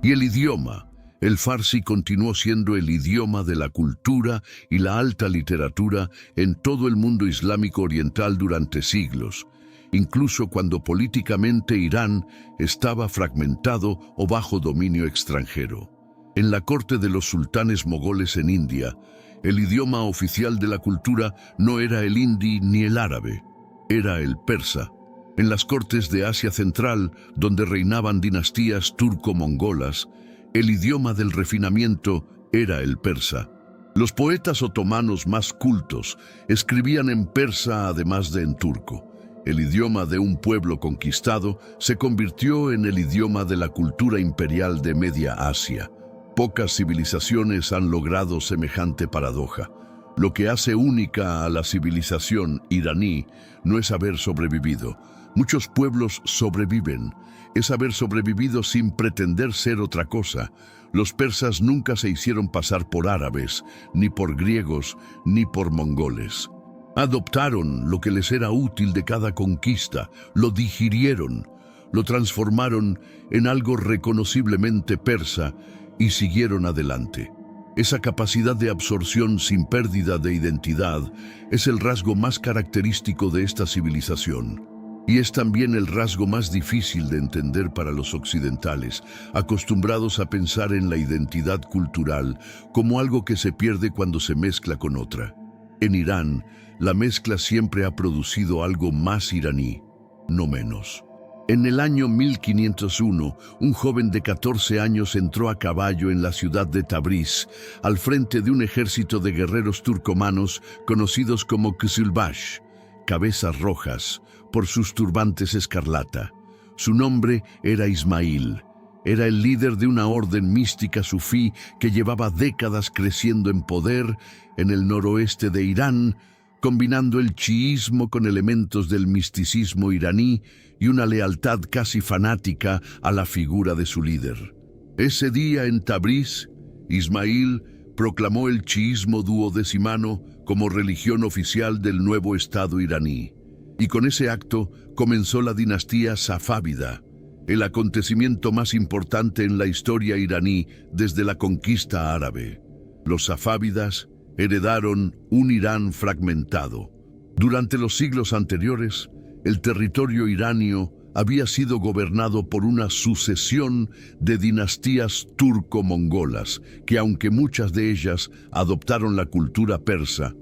Y el idioma. El farsi continuó siendo el idioma de la cultura y la alta literatura en todo el mundo islámico oriental durante siglos, incluso cuando políticamente Irán estaba fragmentado o bajo dominio extranjero. En la corte de los sultanes mogoles en India, el idioma oficial de la cultura no era el hindi ni el árabe, era el persa. En las cortes de Asia Central, donde reinaban dinastías turco-mongolas, el idioma del refinamiento era el persa. Los poetas otomanos más cultos escribían en persa además de en turco, El idioma de un pueblo conquistado se convirtió en el idioma de la cultura imperial de Media Asia. Pocas civilizaciones han logrado semejante paradoja. Lo que hace única a la civilización iraní no es haber sobrevivido. Muchos pueblos sobreviven. Es haber sobrevivido sin pretender ser otra cosa. Los persas nunca se hicieron pasar por árabes, ni por griegos, ni por mongoles. Adoptaron lo que les era útil de cada conquista, lo digirieron, lo transformaron en algo reconociblemente persa y siguieron adelante. Esa capacidad de absorción sin pérdida de identidad es el rasgo más característico de esta civilización. Y es también el rasgo más difícil de entender para los occidentales, acostumbrados a pensar en la identidad cultural como algo que se pierde cuando se mezcla con otra. En Irán, la mezcla siempre ha producido algo más iraní, no menos. En el año 1501, un joven de 14 años entró a caballo en la ciudad de Tabriz, al frente de un ejército de guerreros turcomanos conocidos como Kızılbaş, cabezas rojas, por sus turbantes escarlata. Su nombre era Ismail. Era el líder de una orden mística sufí que llevaba décadas creciendo en poder en el noroeste de Irán, combinando el chiismo con elementos del misticismo iraní y una lealtad casi fanática a la figura de su líder. Ese día en Tabriz, Ismail proclamó el chiismo duodecimano como religión oficial del nuevo Estado iraní. Y con ese acto comenzó la dinastía safávida, el acontecimiento más importante en la historia iraní desde la conquista árabe. Los safávidas heredaron un Irán fragmentado. Durante los siglos anteriores, el territorio iranio había sido gobernado por una sucesión de dinastías turco-mongolas, que aunque muchas de ellas adoptaron la cultura persa,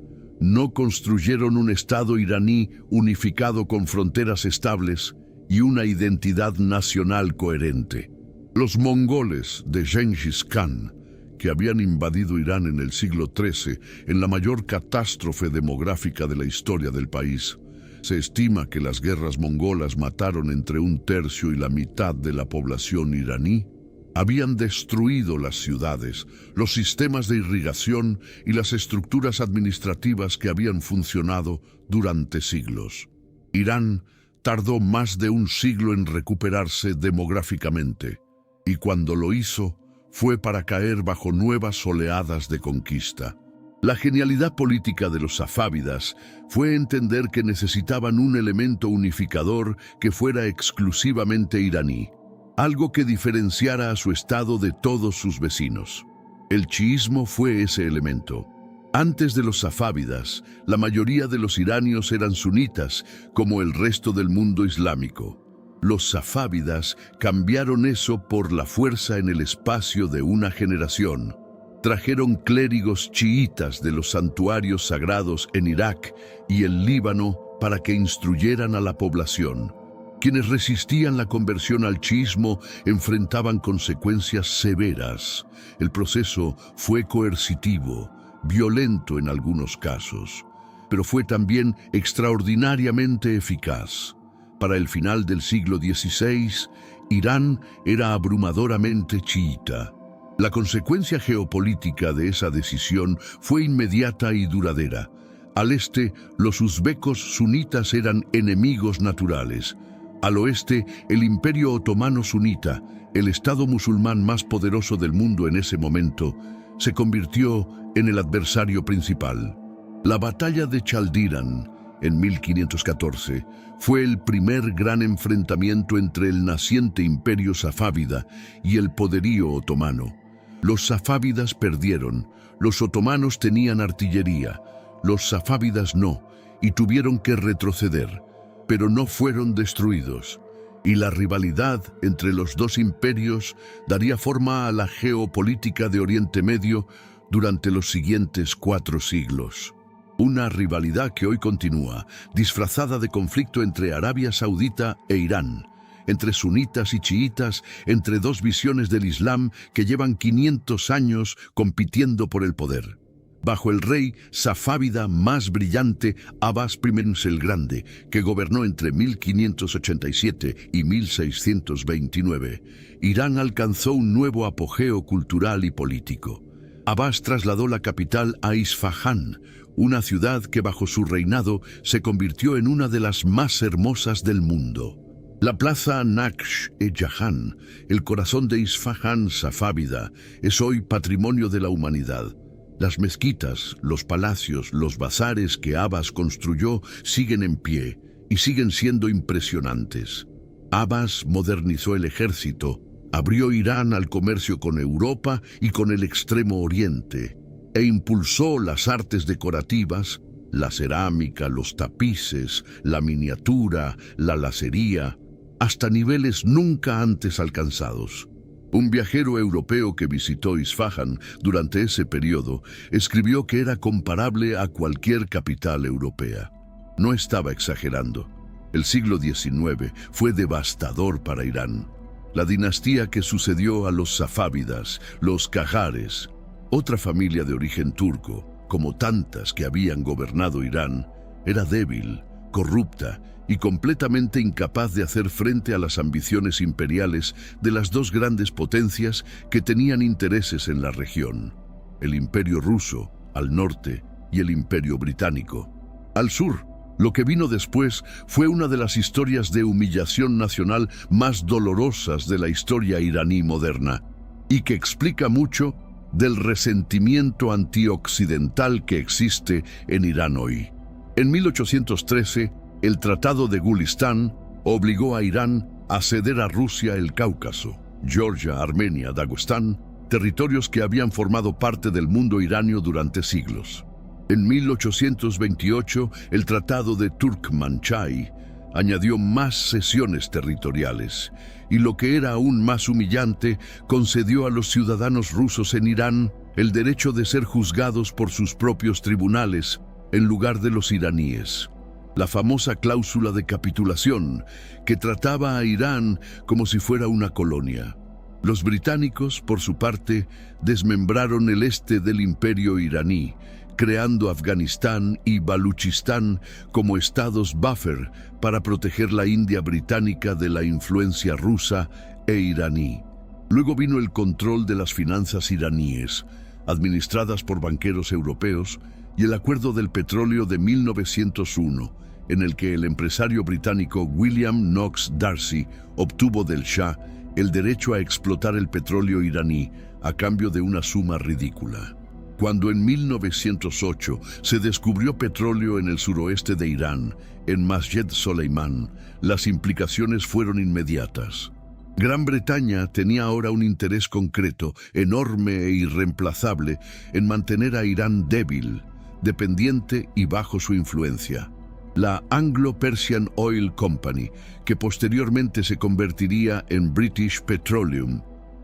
no construyeron un Estado iraní unificado con fronteras estables y una identidad nacional coherente. Los mongoles de Gengis Khan, que habían invadido Irán en el siglo XIII, en la mayor catástrofe demográfica de la historia del país. Se estima que las guerras mongolas mataron entre 1/3 y la mitad de la población iraní. Habían destruido las ciudades, los sistemas de irrigación y las estructuras administrativas que habían funcionado durante siglos. Irán tardó más de un siglo en recuperarse demográficamente, y cuando lo hizo, fue para caer bajo nuevas oleadas de conquista. La genialidad política de los safávidas fue entender que necesitaban un elemento unificador que fuera exclusivamente iraní, algo que diferenciara a su estado de todos sus vecinos. El chiismo fue ese elemento. Antes de los safávidas, la mayoría de los iranios eran sunitas, como el resto del mundo islámico. Los safávidas cambiaron eso por la fuerza en el espacio de una generación. Trajeron clérigos chiítas de los santuarios sagrados en Irak y el Líbano para que instruyeran a la población. Quienes resistían la conversión al chiismo enfrentaban consecuencias severas. El proceso fue coercitivo, violento en algunos casos, pero fue también extraordinariamente eficaz. Para el final del siglo XVI, Irán era abrumadoramente chiita. La consecuencia geopolítica de esa decisión fue inmediata y duradera. Al este, los uzbecos sunitas eran enemigos naturales. Al oeste, el Imperio Otomano sunita, el Estado musulmán más poderoso del mundo en ese momento, se convirtió en el adversario principal. La batalla de Chaldiran, en 1514, fue el primer gran enfrentamiento entre el naciente imperio safávida y el poderío otomano. Los safávidas perdieron, los otomanos tenían artillería, los safávidas no, y tuvieron que retroceder, pero no fueron destruidos. Y la rivalidad entre los dos imperios daría forma a la geopolítica de Oriente Medio durante los siguientes 4 siglos. Una rivalidad que hoy continúa, disfrazada de conflicto entre Arabia Saudita e Irán, entre sunitas y chiitas, entre dos visiones del Islam que llevan 500 años compitiendo por el poder. bajo el rey safávida más brillante Abbas I el Grande, que gobernó entre 1587 y 1629, Irán alcanzó un nuevo apogeo cultural y político. Abbas trasladó la capital a Isfahán, una ciudad que bajo su reinado se convirtió en una de las más hermosas del mundo. La plaza Naksh-e-Jahan, el corazón de Isfahán safávida, es hoy patrimonio de la humanidad. Las mezquitas, los palacios, los bazares que Abbas construyó siguen en pie y siguen siendo impresionantes. Abbas modernizó el ejército, abrió Irán al comercio con Europa y con el Extremo Oriente, e impulsó las artes decorativas, la cerámica, los tapices, la miniatura, la lacería, hasta niveles nunca antes alcanzados. Un viajero europeo que visitó Isfahán durante ese periodo escribió que era comparable a cualquier capital europea. No estaba exagerando. El siglo XIX fue devastador para Irán. La dinastía que sucedió a los safávidas, los qajares, otra familia de origen turco, como tantas que habían gobernado Irán, era débil, corrupta y completamente incapaz de hacer frente a las ambiciones imperiales de las dos grandes potencias que tenían intereses en la región: el Imperio ruso, al norte, y el Imperio británico, al sur. Lo que vino después fue una de las historias de humillación nacional más dolorosas de la historia iraní moderna, y que explica mucho del resentimiento antioccidental que existe en Irán hoy. En 1813, el Tratado de Gulistán obligó a Irán a ceder a Rusia el Cáucaso, Georgia, Armenia, Dagestán, territorios que habían formado parte del mundo iranio durante siglos. En 1828, el Tratado de Turkmanchay añadió más cesiones territoriales y, lo que era aún más humillante, concedió a los ciudadanos rusos en Irán el derecho de ser juzgados por sus propios tribunales en lugar de los iraníes. La famosa cláusula de capitulación, que trataba a Irán como si fuera una colonia. Los británicos, por su parte, desmembraron el este del imperio iraní, creando Afganistán y Baluchistán como estados buffer para proteger la India británica de la influencia rusa e iraní. Luego vino el control de las finanzas iraníes, administradas por banqueros europeos, y el Acuerdo del Petróleo de 1901, en el que el empresario británico William Knox D'Arcy obtuvo del Shah el derecho a explotar el petróleo iraní a cambio de una suma ridícula. Cuando en 1908 se descubrió petróleo en el suroeste de Irán, en Masjed Soleimán, las implicaciones fueron inmediatas. Gran Bretaña tenía ahora un interés concreto, enorme e irreemplazable, en mantener a Irán débil, dependiente y bajo su influencia. La Anglo-Persian Oil Company, que posteriormente se convertiría en British Petroleum,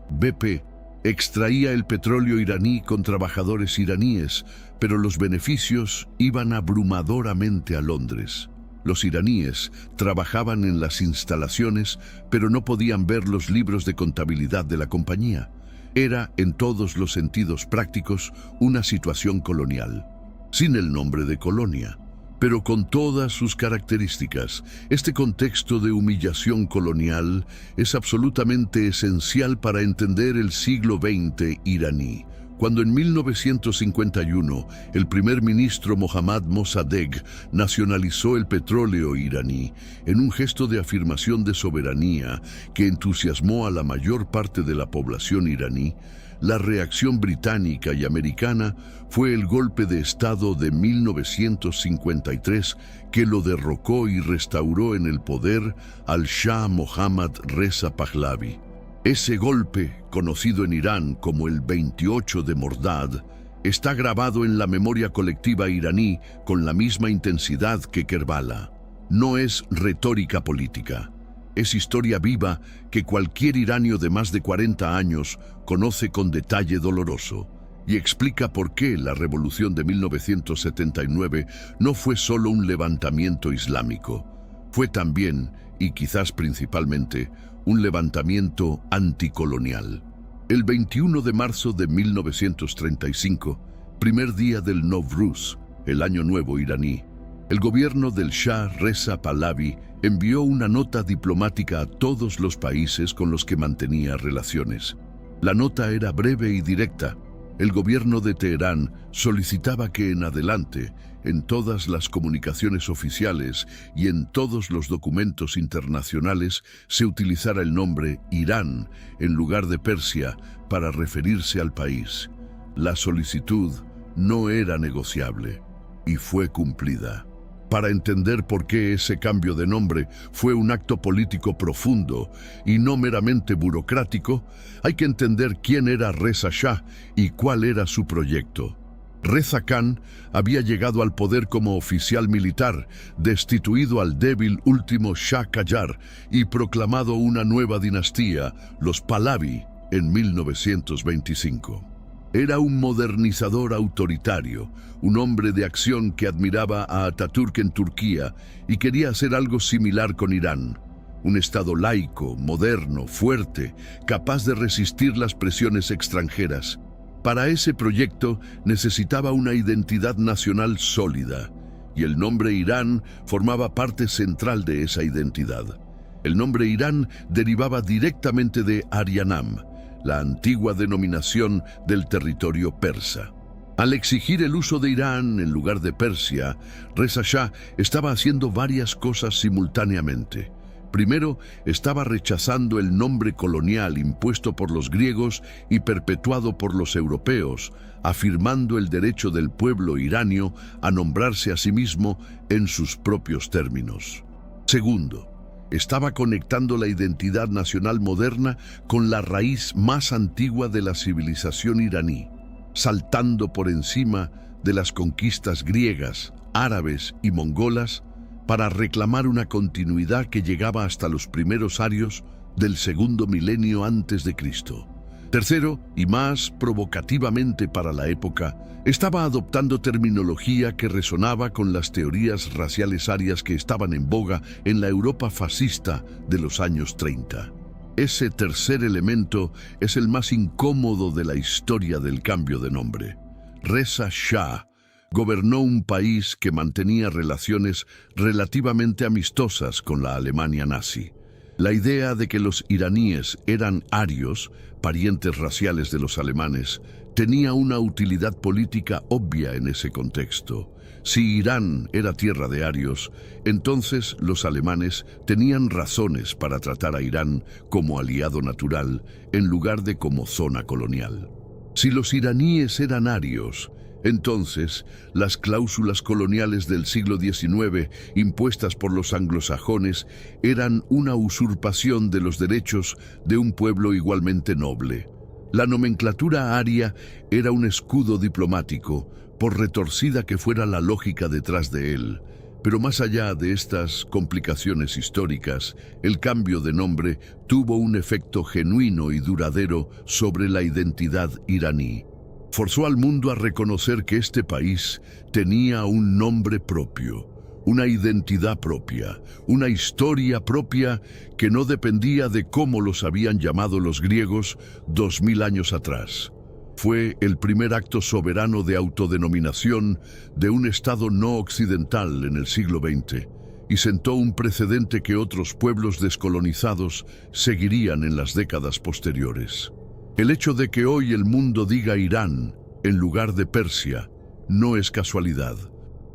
BP, extraía el petróleo iraní con trabajadores iraníes, pero los beneficios iban abrumadoramente a Londres. Los iraníes trabajaban en las instalaciones, pero no podían ver los libros de contabilidad de la compañía. Era, en todos los sentidos prácticos, una situación colonial, sin el nombre de colonia, pero con todas sus características. Este contexto de humillación colonial es absolutamente esencial para entender el siglo XX iraní. Cuando en 1951 el primer ministro Mohammad Mossadegh nacionalizó el petróleo iraní en un gesto de afirmación de soberanía que entusiasmó a la mayor parte de la población iraní, la reacción británica y americana fue el golpe de Estado de 1953 que lo derrocó y restauró en el poder al Shah Mohammad Reza Pahlavi. Ese golpe, conocido en Irán como el 28 de Mordad, está grabado en la memoria colectiva iraní con la misma intensidad que Kerbala. No es retórica política. Es historia viva que cualquier iranio de más de 40 años conoce con detalle doloroso y explica por qué la revolución de 1979 no fue solo un levantamiento islámico. Fue también, y quizás principalmente, un levantamiento anticolonial. El 21 de marzo de 1935, primer día del Nowruz, el Año Nuevo iraní. El gobierno del Shah Reza Pahlavi envió una nota diplomática a todos los países con los que mantenía relaciones. La nota era breve y directa. El gobierno de Teherán solicitaba que en adelante, en todas las comunicaciones oficiales y en todos los documentos internacionales, se utilizara el nombre Irán en lugar de Persia para referirse al país. La solicitud no era negociable y fue cumplida. Para entender por qué ese cambio de nombre fue un acto político profundo y no meramente burocrático, hay que entender quién era Reza Shah y cuál era su proyecto. Reza Khan había llegado al poder como oficial militar, destituido al débil último Shah Qajar y proclamado una nueva dinastía, los Pahlavi, en 1925. Era un modernizador autoritario, un hombre de acción que admiraba a Atatürk en Turquía y quería hacer algo similar con Irán. Un estado laico, moderno, fuerte, capaz de resistir las presiones extranjeras. Para ese proyecto necesitaba una identidad nacional sólida, y el nombre Irán formaba parte central de esa identidad. El nombre Irán derivaba directamente de Aryanam, la antigua denominación del territorio persa. Al exigir el uso de Irán en lugar de Persia, Reza Shah estaba haciendo varias cosas simultáneamente. Primero, estaba rechazando el nombre colonial impuesto por los griegos y perpetuado por los europeos, afirmando el derecho del pueblo iranio a nombrarse a sí mismo en sus propios términos. Segundo, estaba conectando la identidad nacional moderna con la raíz más antigua de la civilización iraní, saltando por encima de las conquistas griegas, árabes y mongolas para reclamar una continuidad que llegaba hasta los primeros arios del segundo milenio antes de Cristo. Tercero, y más provocativamente para la época, estaba adoptando terminología que resonaba con las teorías raciales arias que estaban en boga en la Europa fascista de los años 30. Ese tercer elemento es el más incómodo de la historia del cambio de nombre. Reza Shah gobernó un país que mantenía relaciones relativamente amistosas con la Alemania nazi. La idea de que los iraníes eran arios, parientes raciales de los alemanes, tenía una utilidad política obvia en ese contexto. Si Irán era tierra de arios, entonces los alemanes tenían razones para tratar a Irán como aliado natural en lugar de como zona colonial. Si los iraníes eran arios, entonces, las cláusulas coloniales del siglo XIX, impuestas por los anglosajones, eran una usurpación de los derechos de un pueblo igualmente noble. La nomenclatura aria era un escudo diplomático, por retorcida que fuera la lógica detrás de él. Pero más allá de estas complicaciones históricas, el cambio de nombre tuvo un efecto genuino y duradero sobre la identidad iraní. Forzó al mundo a reconocer que este país tenía un nombre propio, una identidad propia, una historia propia que no dependía de cómo los habían llamado los griegos 2000 años atrás. Fue el primer acto soberano de autodenominación de un Estado no occidental en el siglo XX y sentó un precedente que otros pueblos descolonizados seguirían en las décadas posteriores. El hecho de que hoy el mundo diga Irán en lugar de Persia no es casualidad.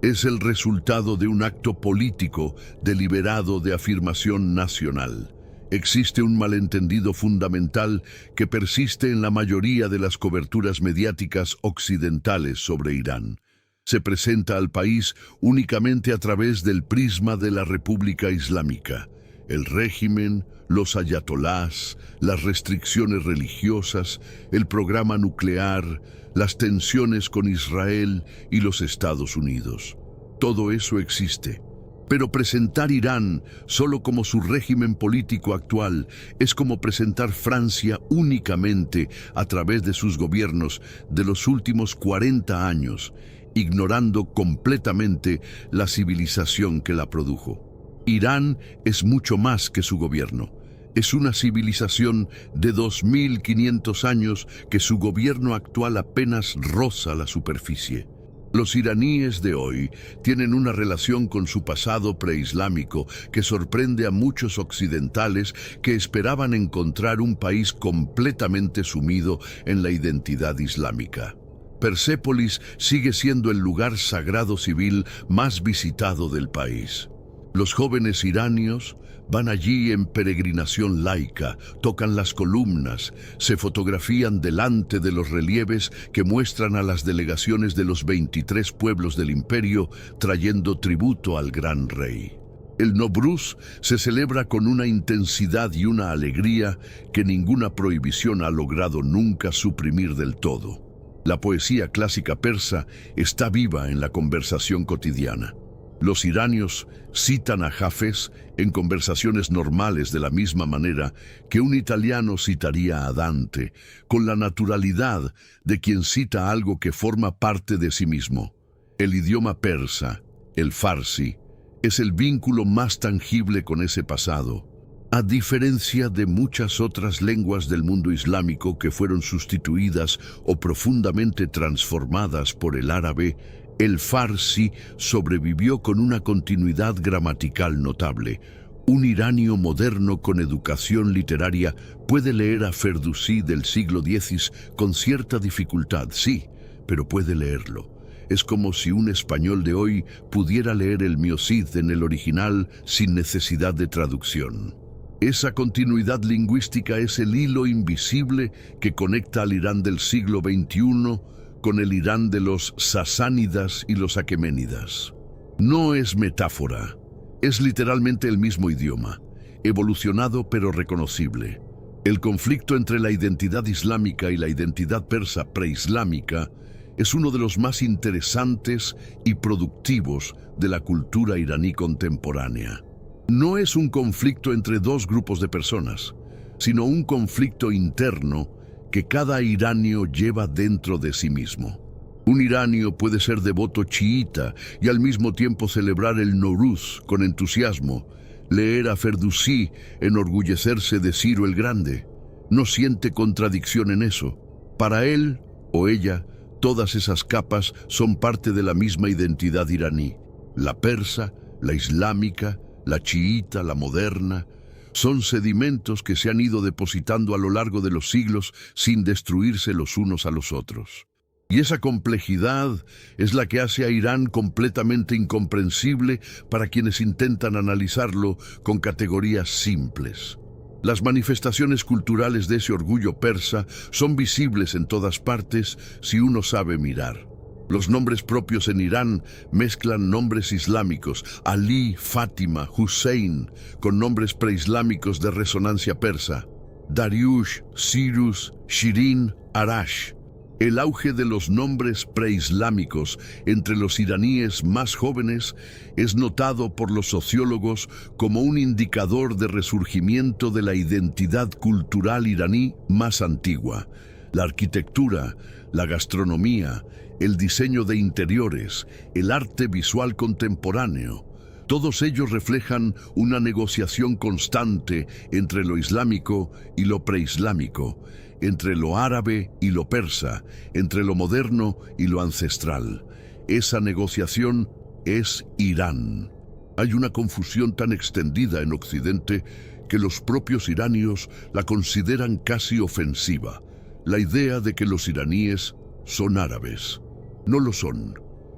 Es el resultado de un acto político deliberado de afirmación nacional. Existe un malentendido fundamental que persiste en la mayoría de las coberturas mediáticas occidentales sobre Irán. Se presenta al país únicamente a través del prisma de la República Islámica. El régimen, los ayatolás, las restricciones religiosas, el programa nuclear, las tensiones con Israel y los Estados Unidos. Todo eso existe. Pero presentar Irán solo como su régimen político actual es como presentar Francia únicamente a través de sus gobiernos de los últimos 40 años, ignorando completamente la civilización que la produjo. Irán es mucho más que su gobierno. Es una civilización de 2500 años que su gobierno actual apenas roza la superficie. Los iraníes de hoy tienen una relación con su pasado preislámico que sorprende a muchos occidentales que esperaban encontrar un país completamente sumido en la identidad islámica. Persépolis sigue siendo el lugar sagrado civil más visitado del país. Los jóvenes iranios van allí en peregrinación laica, tocan las columnas, se fotografían delante de los relieves que muestran a las delegaciones de los 23 pueblos del imperio trayendo tributo al gran rey. El Novruz se celebra con una intensidad y una alegría que ninguna prohibición ha logrado nunca suprimir del todo. La poesía clásica persa está viva en la conversación cotidiana. Los iranios citan a Hafez en conversaciones normales de la misma manera que un italiano citaría a Dante, con la naturalidad de quien cita algo que forma parte de sí mismo. El idioma persa, el farsi, es el vínculo más tangible con ese pasado. A diferencia de muchas otras lenguas del mundo islámico que fueron sustituidas o profundamente transformadas por el árabe, el farsi sobrevivió con una continuidad gramatical notable. Un iranio moderno con educación literaria puede leer a Ferdowsi del siglo X con cierta dificultad, sí, pero puede leerlo. Es como si un español de hoy pudiera leer el Miocid en el original sin necesidad de traducción. Esa continuidad lingüística es el hilo invisible que conecta al Irán del siglo XXI con el Irán de los sasánidas y los aqueménidas. No es metáfora, es literalmente el mismo idioma, evolucionado pero reconocible. El conflicto entre la identidad islámica y la identidad persa preislámica es uno de los más interesantes y productivos de la cultura iraní contemporánea. No es un conflicto entre dos grupos de personas, sino un conflicto interno que cada iranio lleva dentro de sí mismo. Un iranio puede ser devoto chiita y al mismo tiempo celebrar el Nowruz con entusiasmo, leer a Ferdowsi, enorgullecerse de Ciro el Grande. No siente contradicción en eso. Para él o ella, todas esas capas son parte de la misma identidad iraní. La persa, la islámica, la chiita, la moderna, son sedimentos que se han ido depositando a lo largo de los siglos sin destruirse los unos a los otros. Y esa complejidad es la que hace a Irán completamente incomprensible para quienes intentan analizarlo con categorías simples. Las manifestaciones culturales de ese orgullo persa son visibles en todas partes si uno sabe mirar. Los nombres propios en Irán mezclan nombres islámicos, Ali, Fátima, Hussein, con nombres preislámicos de resonancia persa, Dariush, Cyrus, Shirin, Arash. El auge de los nombres preislámicos entre los iraníes más jóvenes es notado por los sociólogos como un indicador de resurgimiento de la identidad cultural iraní más antigua. La arquitectura, la gastronomía, el diseño de interiores, el arte visual contemporáneo, todos ellos reflejan una negociación constante entre lo islámico y lo preislámico, entre lo árabe y lo persa, entre lo moderno y lo ancestral. Esa negociación es Irán. Hay una confusión tan extendida en Occidente que los propios iranios la consideran casi ofensiva. La idea de que los iraníes son árabes. No lo son.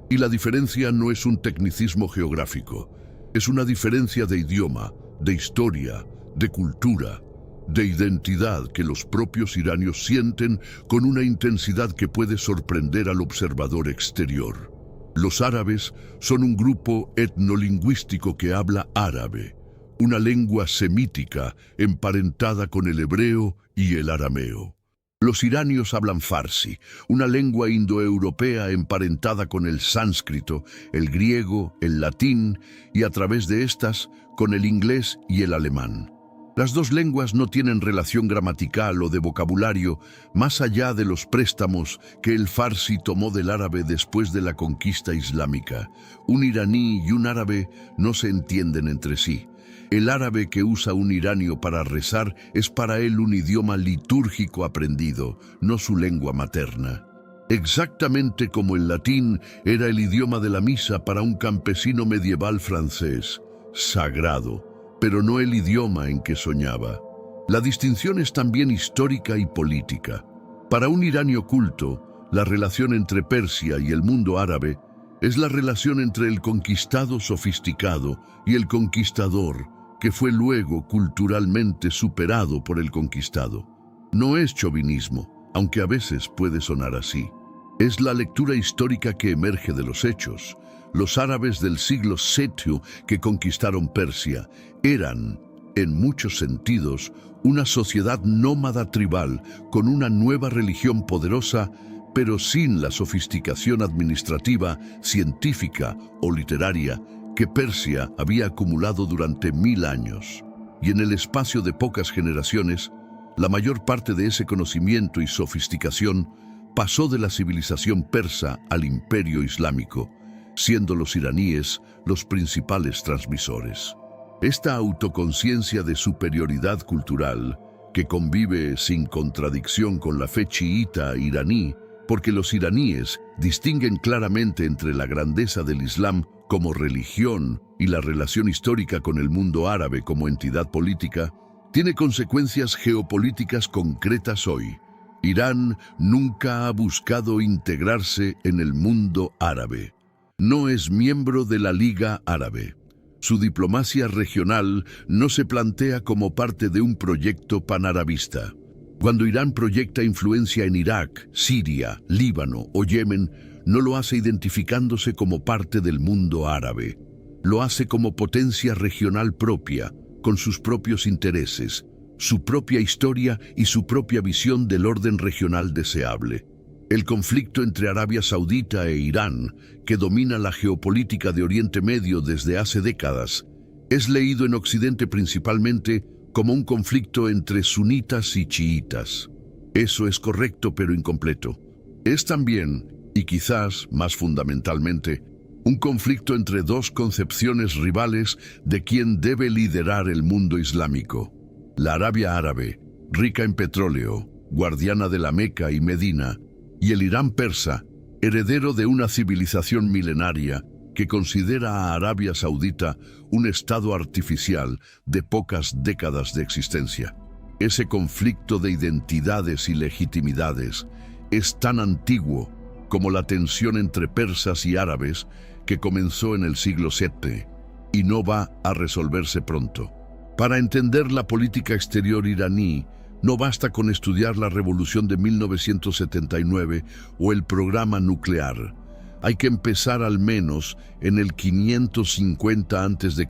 Y la diferencia no es un tecnicismo geográfico. Es una diferencia de idioma, de historia, de cultura, de identidad que los propios iranios sienten con una intensidad que puede sorprender al observador exterior. Los árabes son un grupo etnolingüístico que habla árabe, una lengua semítica emparentada con el hebreo y el arameo. Los iranios hablan farsi, una lengua indoeuropea emparentada con el sánscrito, el griego, el latín y a través de estas con el inglés y el alemán. Las dos lenguas no tienen relación gramatical o de vocabulario más allá de los préstamos que el farsi tomó del árabe después de la conquista islámica. Un iraní y un árabe no se entienden entre sí. El árabe que usa un iranio para rezar es para él un idioma litúrgico aprendido, no su lengua materna. Exactamente como el latín era el idioma de la misa para un campesino medieval francés, sagrado, pero no el idioma en que soñaba. La distinción es también histórica y política. Para un iranio culto, la relación entre Persia y el mundo árabe es la relación entre el conquistado sofisticado y el conquistador, que fue luego culturalmente superado por el conquistado. No es chauvinismo, aunque a veces puede sonar así. Es la lectura histórica que emerge de los hechos. Los árabes del siglo VII que conquistaron Persia eran, en muchos sentidos, una sociedad nómada tribal con una nueva religión poderosa, pero sin la sofisticación administrativa, científica o literaria que Persia había acumulado durante 1000 años. Y en el espacio de pocas generaciones, la mayor parte de ese conocimiento y sofisticación pasó de la civilización persa al imperio islámico, siendo los iraníes los principales transmisores. Esta autoconciencia de superioridad cultural, que convive sin contradicción con la fe chiita iraní, porque los iraníes distinguen claramente entre la grandeza del Islam como religión y la relación histórica con el mundo árabe como entidad política, tiene consecuencias geopolíticas concretas hoy. Irán nunca ha buscado integrarse en el mundo árabe. No es miembro de la Liga Árabe. Su diplomacia regional no se plantea como parte de un proyecto panarabista. Cuando Irán proyecta influencia en Irak, Siria, Líbano o Yemen, no lo hace identificándose como parte del mundo árabe. Lo hace como potencia regional propia, con sus propios intereses, su propia historia y su propia visión del orden regional deseable. El conflicto entre Arabia Saudita e Irán, que domina la geopolítica de Oriente Medio desde hace décadas, es leído en Occidente principalmente como un conflicto entre sunitas y chiitas. Eso es correcto pero incompleto. Es también, y quizás más fundamentalmente, un conflicto entre dos concepciones rivales de quién debe liderar el mundo islámico. La Arabia árabe, rica en petróleo, guardiana de la Meca y Medina, y el Irán persa, heredero de una civilización milenaria que considera a Arabia Saudita un estado artificial de pocas décadas de existencia. Ese conflicto de identidades y legitimidades es tan antiguo como la tensión entre persas y árabes que comenzó en el siglo VII y no va a resolverse pronto. Para entender la política exterior iraní, no basta con estudiar la revolución de 1979 o el programa nuclear. Hay que empezar al menos en el 550 a.C.,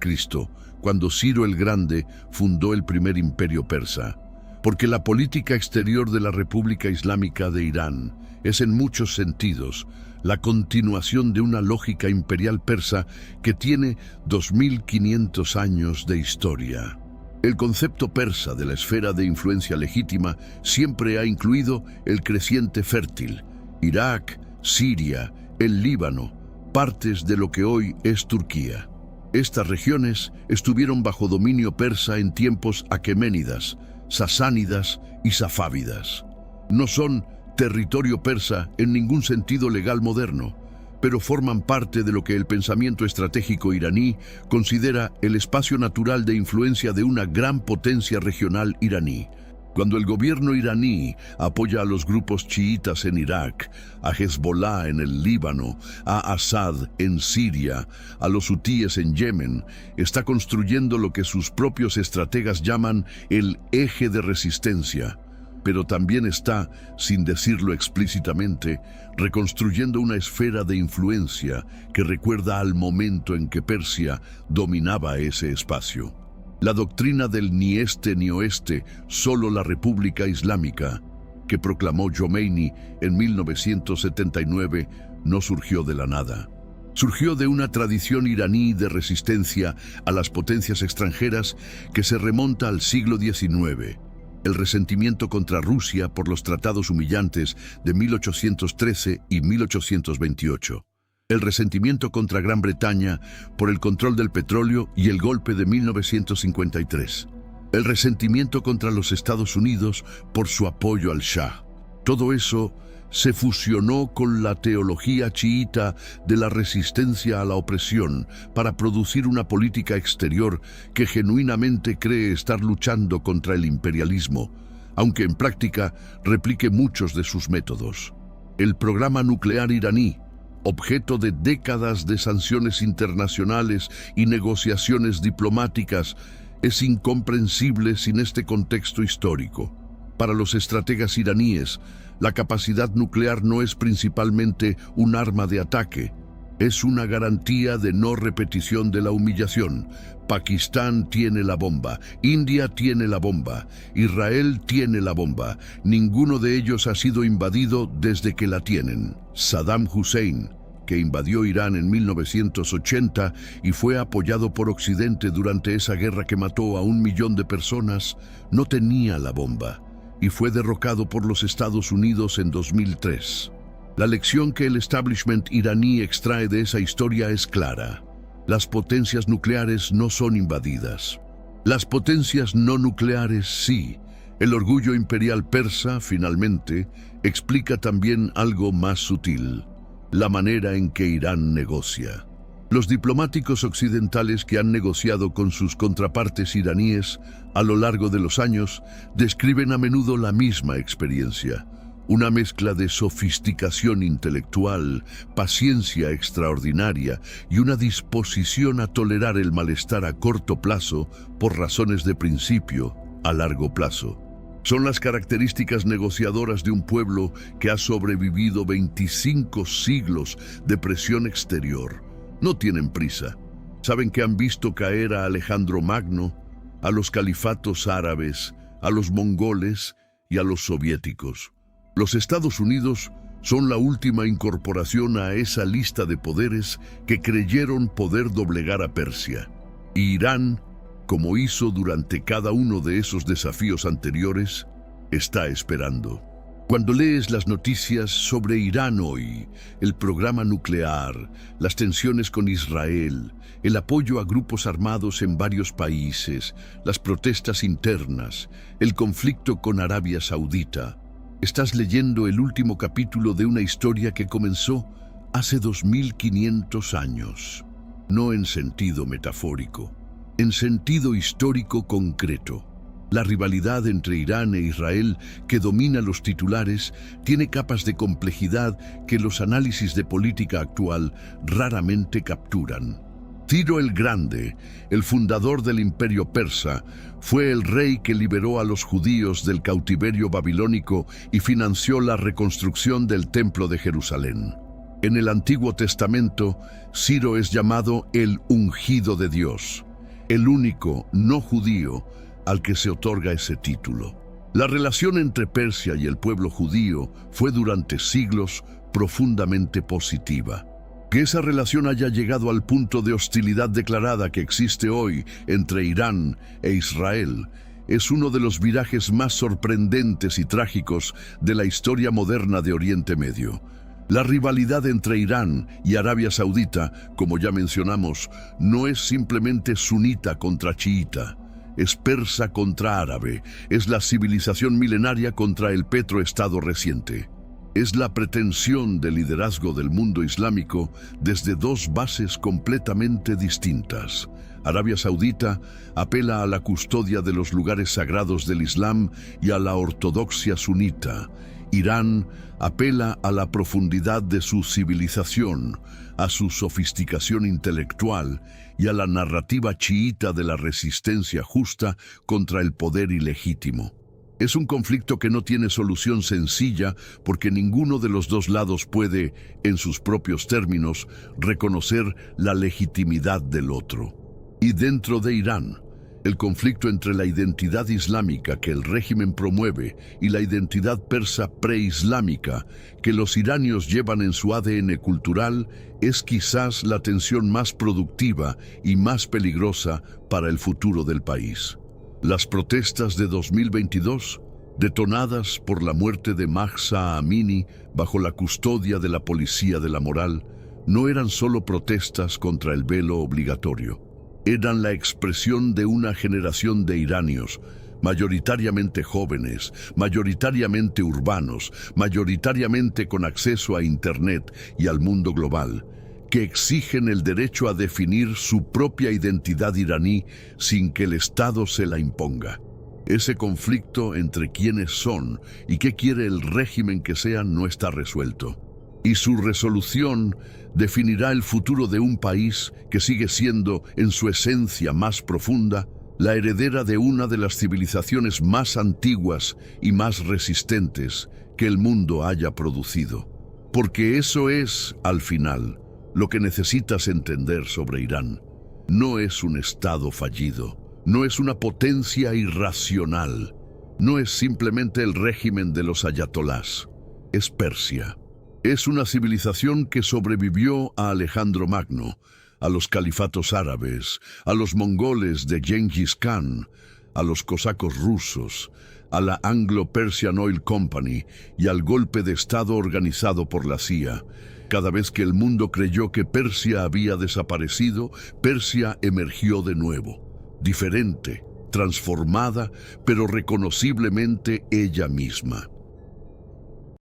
cuando Ciro el Grande fundó el primer imperio persa. Porque la política exterior de la República Islámica de Irán es en muchos sentidos la continuación de una lógica imperial persa que tiene 2500 años de historia. El concepto persa de la esfera de influencia legítima siempre ha incluido el creciente fértil, Irak, Siria, el Líbano, partes de lo que hoy es Turquía. Estas regiones estuvieron bajo dominio persa en tiempos aqueménidas, sasánidas y safávidas. No son territorio persa en ningún sentido legal moderno, pero forman parte de lo que el pensamiento estratégico iraní considera el espacio natural de influencia de una gran potencia regional iraní. Cuando el gobierno iraní apoya a los grupos chiitas en Irak, a Hezbollah en el Líbano, a Assad en Siria, a los hutíes en Yemen, está construyendo lo que sus propios estrategas llaman el eje de resistencia, pero también está, sin decirlo explícitamente, reconstruyendo una esfera de influencia que recuerda al momento en que Persia dominaba ese espacio. La doctrina del ni este ni oeste, solo la República Islámica, que proclamó Jomeini en 1979, no surgió de la nada. Surgió de una tradición iraní de resistencia a las potencias extranjeras que se remonta al siglo XIX. El resentimiento contra Rusia por los tratados humillantes de 1813 y 1828. el resentimiento contra Gran Bretaña por el control del petróleo y el golpe de 1953, el resentimiento contra los Estados Unidos por su apoyo al Shah. Todo eso se fusionó con la teología chiita de la resistencia a la opresión para producir una política exterior que genuinamente cree estar luchando contra el imperialismo, aunque en práctica replique muchos de sus métodos. El programa nuclear iraní, objeto de décadas de sanciones internacionales y negociaciones diplomáticas, es incomprensible sin este contexto histórico. Para los estrategas iraníes, la capacidad nuclear no es principalmente un arma de ataque, es una garantía de no repetición de la humillación. Pakistán tiene la bomba, India tiene la bomba, Israel tiene la bomba. Ninguno de ellos ha sido invadido desde que la tienen. Saddam Hussein, que invadió Irán en 1980 y fue apoyado por Occidente durante esa guerra que mató a 1 millón de personas, no tenía la bomba y fue derrocado por los Estados Unidos en 2003. La lección que el establishment iraní extrae de esa historia es clara. Las potencias nucleares no son invadidas. Las potencias no nucleares sí. El orgullo imperial persa, finalmente, explica también algo más sutil: la manera en que Irán negocia. Los diplomáticos occidentales que han negociado con sus contrapartes iraníes a lo largo de los años describen a menudo la misma experiencia. Una mezcla de sofisticación intelectual, paciencia extraordinaria y una disposición a tolerar el malestar a corto plazo por razones de principio a largo plazo. Son las características negociadoras de un pueblo que ha sobrevivido 25 siglos de presión exterior. No tienen prisa. Saben que han visto caer a Alejandro Magno, a los califatos árabes, a los mongoles y a los soviéticos. Los Estados Unidos son la última incorporación a esa lista de poderes que creyeron poder doblegar a Persia. Y Irán, como hizo durante cada uno de esos desafíos anteriores, está esperando. Cuando lees las noticias sobre Irán hoy, el programa nuclear, las tensiones con Israel, el apoyo a grupos armados en varios países, las protestas internas, el conflicto con Arabia Saudita, estás leyendo el último capítulo de una historia que comenzó hace 2500 años. No en sentido metafórico, en sentido histórico concreto. La rivalidad entre Irán e Israel, que domina los titulares, tiene capas de complejidad que los análisis de política actual raramente capturan. Ciro el Grande, el fundador del imperio persa, fue el rey que liberó a los judíos del cautiverio babilónico y financió la reconstrucción del Templo de Jerusalén. En el Antiguo Testamento, Ciro es llamado el ungido de Dios, el único no judío al que se otorga ese título. La relación entre Persia y el pueblo judío fue durante siglos profundamente positiva. Que esa relación haya llegado al punto de hostilidad declarada que existe hoy entre Irán e Israel es uno de los virajes más sorprendentes y trágicos de la historia moderna de Oriente Medio. La rivalidad entre Irán y Arabia Saudita, como ya mencionamos, no es simplemente sunita contra chiita. Es persa contra árabe, es la civilización milenaria contra el petroestado reciente. Es la pretensión de liderazgo del mundo islámico desde dos bases completamente distintas. Arabia Saudita apela a la custodia de los lugares sagrados del Islam y a la ortodoxia sunita. Irán apela a la profundidad de su civilización, a su sofisticación intelectual y a la narrativa chiita de la resistencia justa contra el poder ilegítimo. Es un conflicto que no tiene solución sencilla porque ninguno de los dos lados puede, en sus propios términos, reconocer la legitimidad del otro. Y dentro de Irán, el conflicto entre la identidad islámica que el régimen promueve y la identidad persa preislámica que los iranios llevan en su ADN cultural es quizás la tensión más productiva y más peligrosa para el futuro del país. Las protestas de 2022, detonadas por la muerte de Mahsa Amini bajo la custodia de la policía de la moral, no eran solo protestas contra el velo obligatorio. Eran la expresión de una generación de iranios, mayoritariamente jóvenes, mayoritariamente urbanos, mayoritariamente con acceso a Internet y al mundo global, que exigen el derecho a definir su propia identidad iraní sin que el Estado se la imponga. Ese conflicto entre quiénes son y qué quiere el régimen que sean no está resuelto. Y su resolución definirá el futuro de un país que sigue siendo, en su esencia más profunda, la heredera de una de las civilizaciones más antiguas y más resistentes que el mundo haya producido. Porque eso es, al final, lo que necesitas entender sobre Irán. No es un estado fallido, no es una potencia irracional, no es simplemente el régimen de los ayatolás, es Persia. Es una civilización que sobrevivió a Alejandro Magno, a los califatos árabes, a los mongoles de Gengis Khan, a los cosacos rusos, a la Anglo-Persian Oil Company y al golpe de Estado organizado por la CIA. Cada vez que el mundo creyó que Persia había desaparecido, Persia emergió de nuevo, diferente, transformada, pero reconociblemente ella misma.